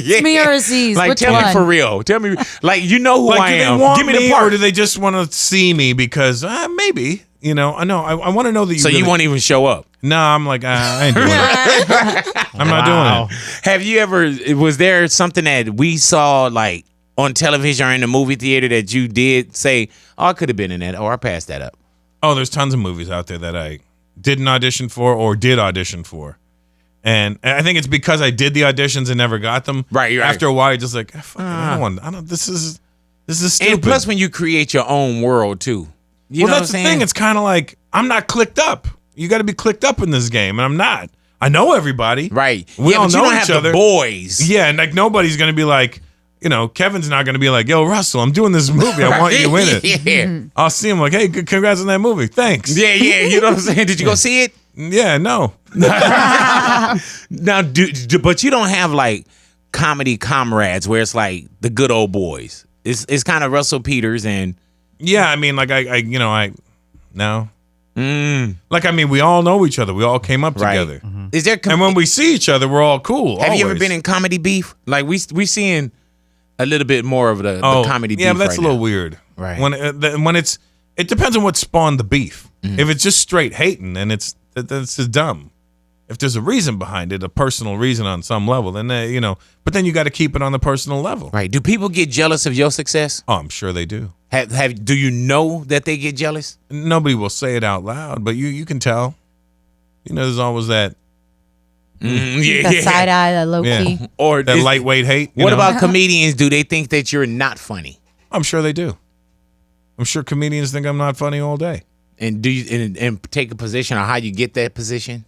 Yeah. Me or Aziz? Like, Which tell one? me for real. Tell me, like, you know who I Like, do am. they want Give me the me, part. or do they just want to see me because maybe I know I want to know that you. So really, you won't even show up. No, I'm like I ain't doing it. I'm not doing it. Have you ever? Was there something that we saw like on television or in the movie theater that you did say, "Oh, I could have been in that," or I passed that up? Oh, there's tons of movies out there that I didn't audition for or did audition for. And I think it's because I did the auditions and never got them. Right. After a while, you're just like, I don't. This is stupid. And plus, when you create your own world too, you know that's what I'm the thing. saying? It's kind of like I'm not clicked up. You got to be clicked up in this game, and I'm not. I know everybody. Right. We all but you know don't each have other. the boys. Yeah, and like nobody's gonna be like, Kevin's not gonna be like, yo, Russell, I'm doing this movie. I want you in it. Yeah. I'll see him like, hey, congrats on that movie. Thanks. Yeah. You know what I'm saying? Did you go see it? Yeah, no. Now, but you don't have like comedy comrades where it's like the good old boys. It's kind of Russell Peters and Yeah, I mean, like no. Like, I mean, we all know each other. We all came up Right. together. Is there? And when we see each other, we're all cool. have you ever always. been in comedy beef? Like we seeing a little bit more of the comedy beef. Yeah, but that's right a little now. weird. Right. When it depends on what spawned the beef. Mm-hmm. If it's just straight hating, then that's just dumb. If there's a reason behind it, a personal reason on some level, then but then you got to keep it on the personal level. Right. Do people get jealous of your success? Oh, I'm sure they do. Do you know that they get jealous? Nobody will say it out loud, but you can tell. There's always that The side eye, the low key. Or that lightweight hate. What about comedians? Do they think that you're not funny? I'm sure they do. I'm sure comedians think I'm not funny all day. And do you and take a position on how you get that position?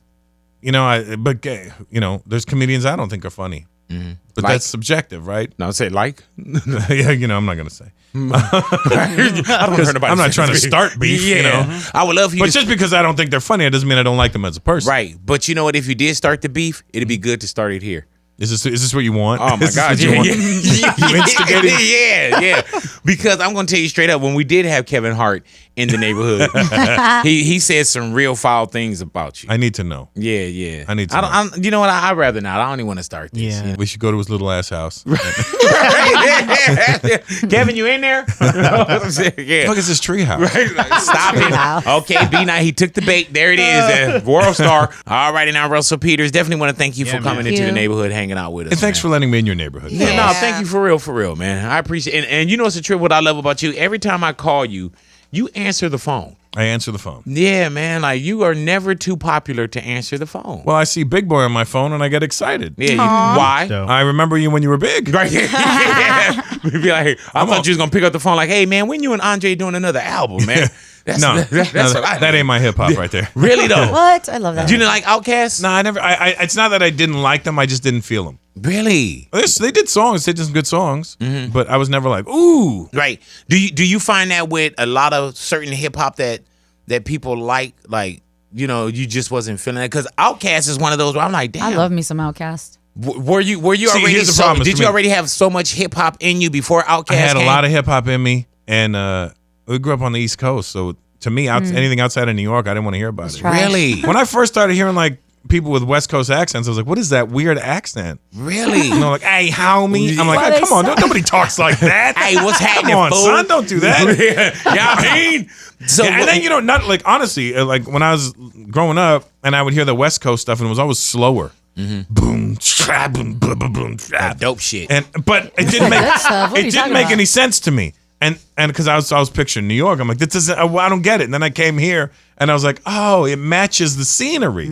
There's comedians I don't think are funny. But Like? that's subjective, right? No, say like. Yeah, I'm not gonna say. I don't heard about. I'm not trying to start beef, I would love for you. But just because I don't think they're funny, it doesn't mean I don't like them as a person. right, but you know what? If you did start the beef, it'd be good to start it here. Is this what you want? Oh my Is this God! what you Yeah, want? yeah. You instigating? yeah. Because I'm gonna tell you straight up, when we did have Kevin Hart in the neighborhood, he said some real foul things about you. I need to know. Yeah. I need to know. You know what? I'd rather not. I don't even want to start this. Yeah. We should go to his little ass house. Kevin, you in there? Yeah. Look, it's his tree house. Stop it. Okay, B Night. He took the bait. There it is. World star. All righty now, Russell Peters. Definitely want to thank you for man. coming Thank into the you. neighborhood, hanging out with us. And thanks man. for letting me in your neighborhood. Yeah, no, Yeah. thank you for real, man. I appreciate it. And you know it's a trip what I love about you. Every time I call you, you answer the phone. I answer the phone. Yeah, man. Like you are never too popular to answer the phone. Well, I see Big Boy on my phone and I get excited. Yeah, why? So- I remember you when you were big. Right. Yeah. We'd be like, hey, I thought you was gonna pick up the phone like, hey man, when you and Andre doing another album, man? That's what I that ain't my hip hop right there. Really though. What? I love that. Do you like Outkast? No, I never. It's not that I didn't like them. I just didn't feel them. Really? They did songs. They did some good songs. Mm-hmm. But I was never like, ooh. Right. Do you find that with a lot of certain hip hop that people like you just wasn't feeling it? Because Outkast is one of those where I'm like, damn. I love me some Outcast. Were you See, already here's the problem did for you me. already have so much hip hop in you before Outkast I had a came? lot of hip hop in me, and we grew up on the East Coast. So to me, anything outside of New York, I didn't want to hear about it. right. Really? When I first started hearing like people with West Coast accents, I was like, what is that weird accent? Really? You know, like, hey, how me? I'm like, What hey, they come on, say? nobody talks like that. Hey, what's happening, Come on, fool? son, don't do that. Yeah, I mean. So Yeah, and then not like honestly, like when I was growing up, and I would hear the West Coast stuff, and it was always slower. Boom, tra, boom, boom, boom, boom, tra. dope shit. But it didn't make Good stuff. What are it you didn't talking make about? any sense to me. And because I was picturing New York, I'm like, this isn't. I don't get it. And then I came here, and I was like, oh, it matches the scenery.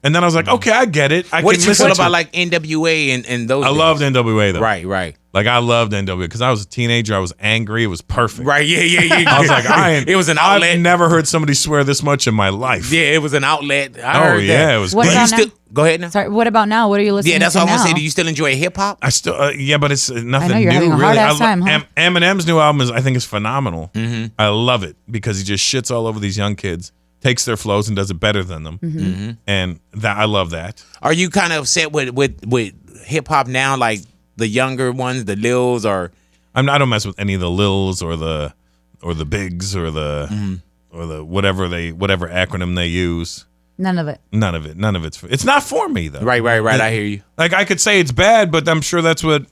And then I was like, okay, I get it. What did you listen feel to about it. like NWA and those? I days? loved NWA though. Right. Like I loved NWA because I was a teenager. I was angry. It was perfect. Right. Yeah. I was like, it was an outlet. I've never heard somebody swear this much in my life. Yeah, it was an outlet. I Oh heard yeah, that. it was. What great. about You still go ahead now. Sorry, what about now? What are you listening Yeah, to that's all I'm now? gonna say. Do you still enjoy hip hop? I still, yeah, but it's nothing you're new. having a really, hard-ass time, huh? Eminem's new album I think is phenomenal. I love it because he just shits all over these young kids, takes their flows and does it better than them, and that I love that. Are you kind of upset with hip hop now, like the younger ones, the Lils, or I don't mess with any of the Lils or the Bigs or the whatever acronym they use. None of it. None of it. It's not for me though. right? I hear you. Like I could say it's bad, but I'm sure that's what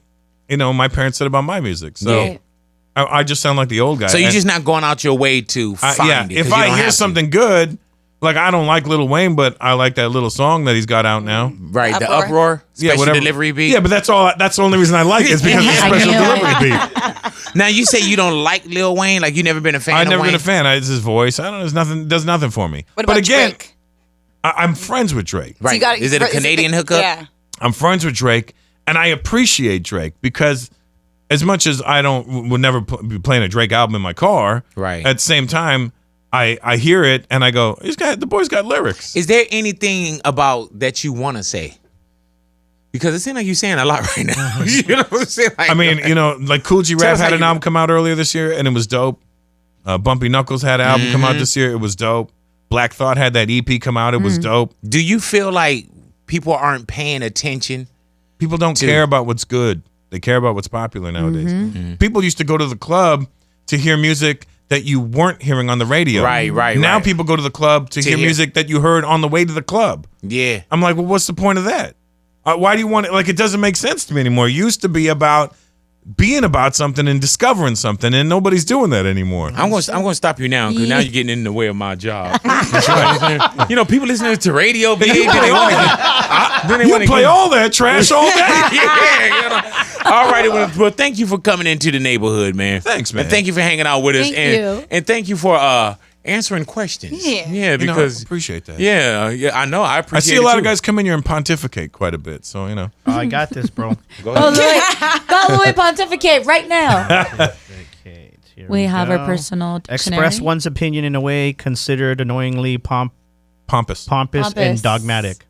my parents said about my music. So Yeah. I just sound like the old guy. So you're And just not going out your way to find it. 'cause if you I don't hear have to. something good, like I don't like Lil Wayne, but I like that little song that he's got out now. right, the Uproar. uproar, special delivery beat. Yeah, but that's all. That's the only reason I like it is because of the I special knew delivery it. beat. Now you say you don't like Lil Wayne, like you never been a fan. I've of never Wayne? been a fan. It's his voice. I don't know. There's nothing. Does nothing for me. What but about again, Drake? I'm friends with Drake. Right? So you gotta- is it a Canadian hookup? Yeah. I'm friends with Drake, and I appreciate Drake because as much as I would never be playing a Drake album in my car, Right. At the same time, I hear it and I go, the boy's got lyrics. Is there anything about that you want to say? Because it seems like you're saying a lot right now. You know what I'm saying? Like, I mean, like Cool G Tell Rap us had how an you- album come out earlier this year and it was dope. Bumpy Knuckles had an album come out this year. It was dope. Black Thought had that EP come out. It was dope. do you feel like people aren't paying attention? People don't care about what's good. They care about what's popular nowadays. People used to go to the club to hear music that you weren't hearing on the radio. Right, Now right. people go to the club to hear music that you heard on the way to the club. Yeah. I'm like, well, what's the point of that? Why do you want it? Like, it doesn't make sense to me anymore. It used to be about being about something and discovering something, and nobody's doing that anymore. I'm gonna stop you now because now you're getting in the way of my job. You know, people listening to radio, big, You play all you play all that trash all day. Yeah, you know. All right, well, thank you for coming into the neighborhood, man. Thanks, man. And thank you for hanging out with us. Thank and, you. And thank you for answering questions. Yeah. I because appreciate that. yeah, I know. I I appreciate see a lot of too. guys come in here and pontificate quite a bit, so Oh, I got this, bro. Go Louis pontificate right now. Okay, here We have go. our personal dictionary. Express one's opinion in a way considered annoyingly pompous. pompous and Pompous. dogmatic.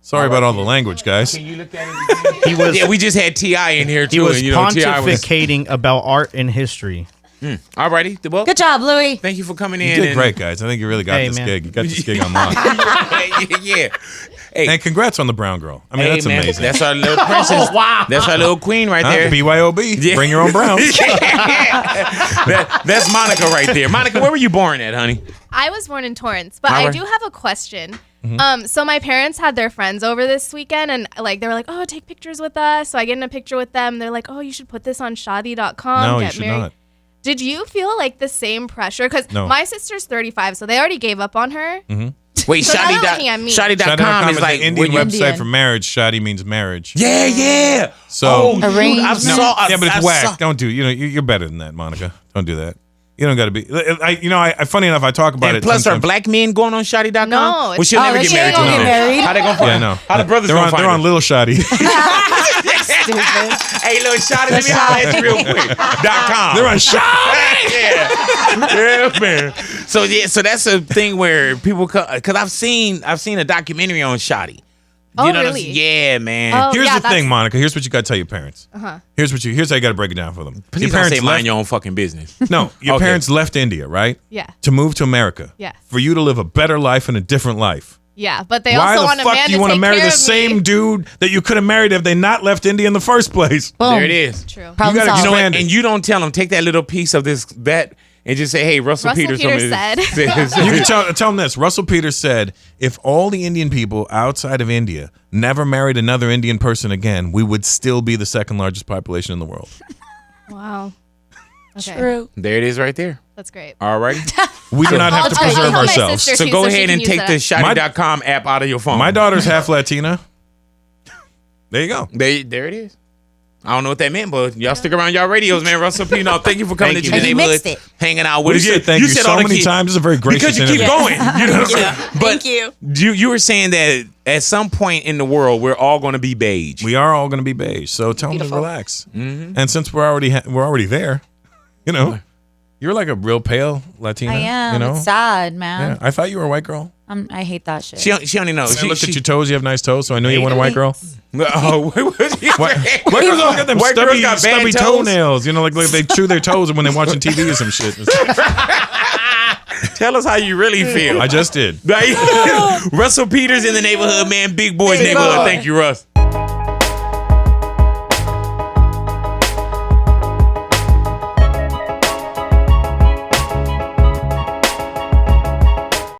Sorry about all the language, guys. You looked at it. He was Yeah, we just had T.I. in here too. he was and, you know, T.I. was pontificating about art and history. all righty. Well, Good job, Louis. thank you for coming You in. did and- great, guys. I think you really got Hey, this man. gig. You got this gig on lock. yeah. Hey, And congrats on the brown girl. I mean, hey, that's man, amazing. That's our little princess. wow. That's our little queen right Huh? there. BYOB. Yeah. Bring your own browns. That's Monica right there. Monica, where were you born at, honey? I was born in Torrance, but All I right. do have a question. So my parents had their friends over this weekend, and like they were like, "Oh, take pictures with us." So I get in a picture with them. They're like, "Oh, you should put this on Shadi.com." No, you get should married." not. Did you feel like the same pressure? Because No. my sister's 35, so they already gave up on her. Wait, So now they're looking at me. Shadi.com is like an Indian when you- website Indian. for marriage. Shadi means marriage. Yeah. So- dude, Arranged. I No. saw. Yeah, but I it's whack. saw- Don't do. You're better than that, Monica. Don't do that. You don't got to be. I funny enough, I talk about And it. plus, are sometimes. black men going on Shadi.com? No, Well, it's- she'll Oh, never then get she married ain't to gonna him. get married. How they gonna find? Yeah, no. How the brothers they're gonna on, find They're her? on Little Shadi. Hey, little Shadi, let me holler at you real quick. .com. They're on Shadi. yeah, man. So that's a thing where people because I've seen a documentary on Shadi. Oh, You know what I'm really? saying? Yeah, man. Oh, Here's yeah, the thing, that's- Monica. Here's what you got to tell your parents. Here's how you got to break it down for them. Please your don't parents say mind your own fucking business. No, your Okay. parents left India, right? Yeah. To move to America. Yeah. For you to live a better life and a different life. Yeah, but they Why also the want a fuck man do you to want to take marry care the of same me. dude that you could have married if they not left India in the first place? Boom. There it is. True. Problem gotta solved. You know what? Expand it. And you don't tell them, take that little piece of that and just say, hey, Russell Peters Peters You can tell them this. Russell Peters said, if all the Indian people outside of India never married another Indian person again, we would still be the second largest population in the world. Wow. Okay. True. There it is right there. That's great. All right. We do not have to I'll preserve tell my ourselves. sister So too, go she ahead can and use take that. the Shadi.com app out of your phone. My daughter's half Latina. There you go. There it is. I don't know what that meant, but y'all stick around y'all radios, man. Russell P. No, thank you for coming Thank to you. the And you neighborhood, mixed it. hanging out We with us. said thank you said so all the many key- times. It's a very gracious because you keep interview. going. You know what I'm saying? But Thank you. you were saying that at some point in the world, we're all going to be beige. We are all going to be beige, so tell them to Beautiful. relax. And since we're already there, you know, you're like a real pale Latina. I am. You know, It's sad, man. yeah. I thought you were a white girl. I hate that shit. She only knows. I looked at your toes. You have nice toes, so I knew you weren't a white girl. Oh, White girls all got them White girls stubby, got bad stubby toes? toenails. You know, like they chew their toes when they're watching TV or some shit. Tell us how you really feel. I just did. Russell Peters in the neighborhood, man. Big Boy's Big neighborhood. boy. Thank you, Russ.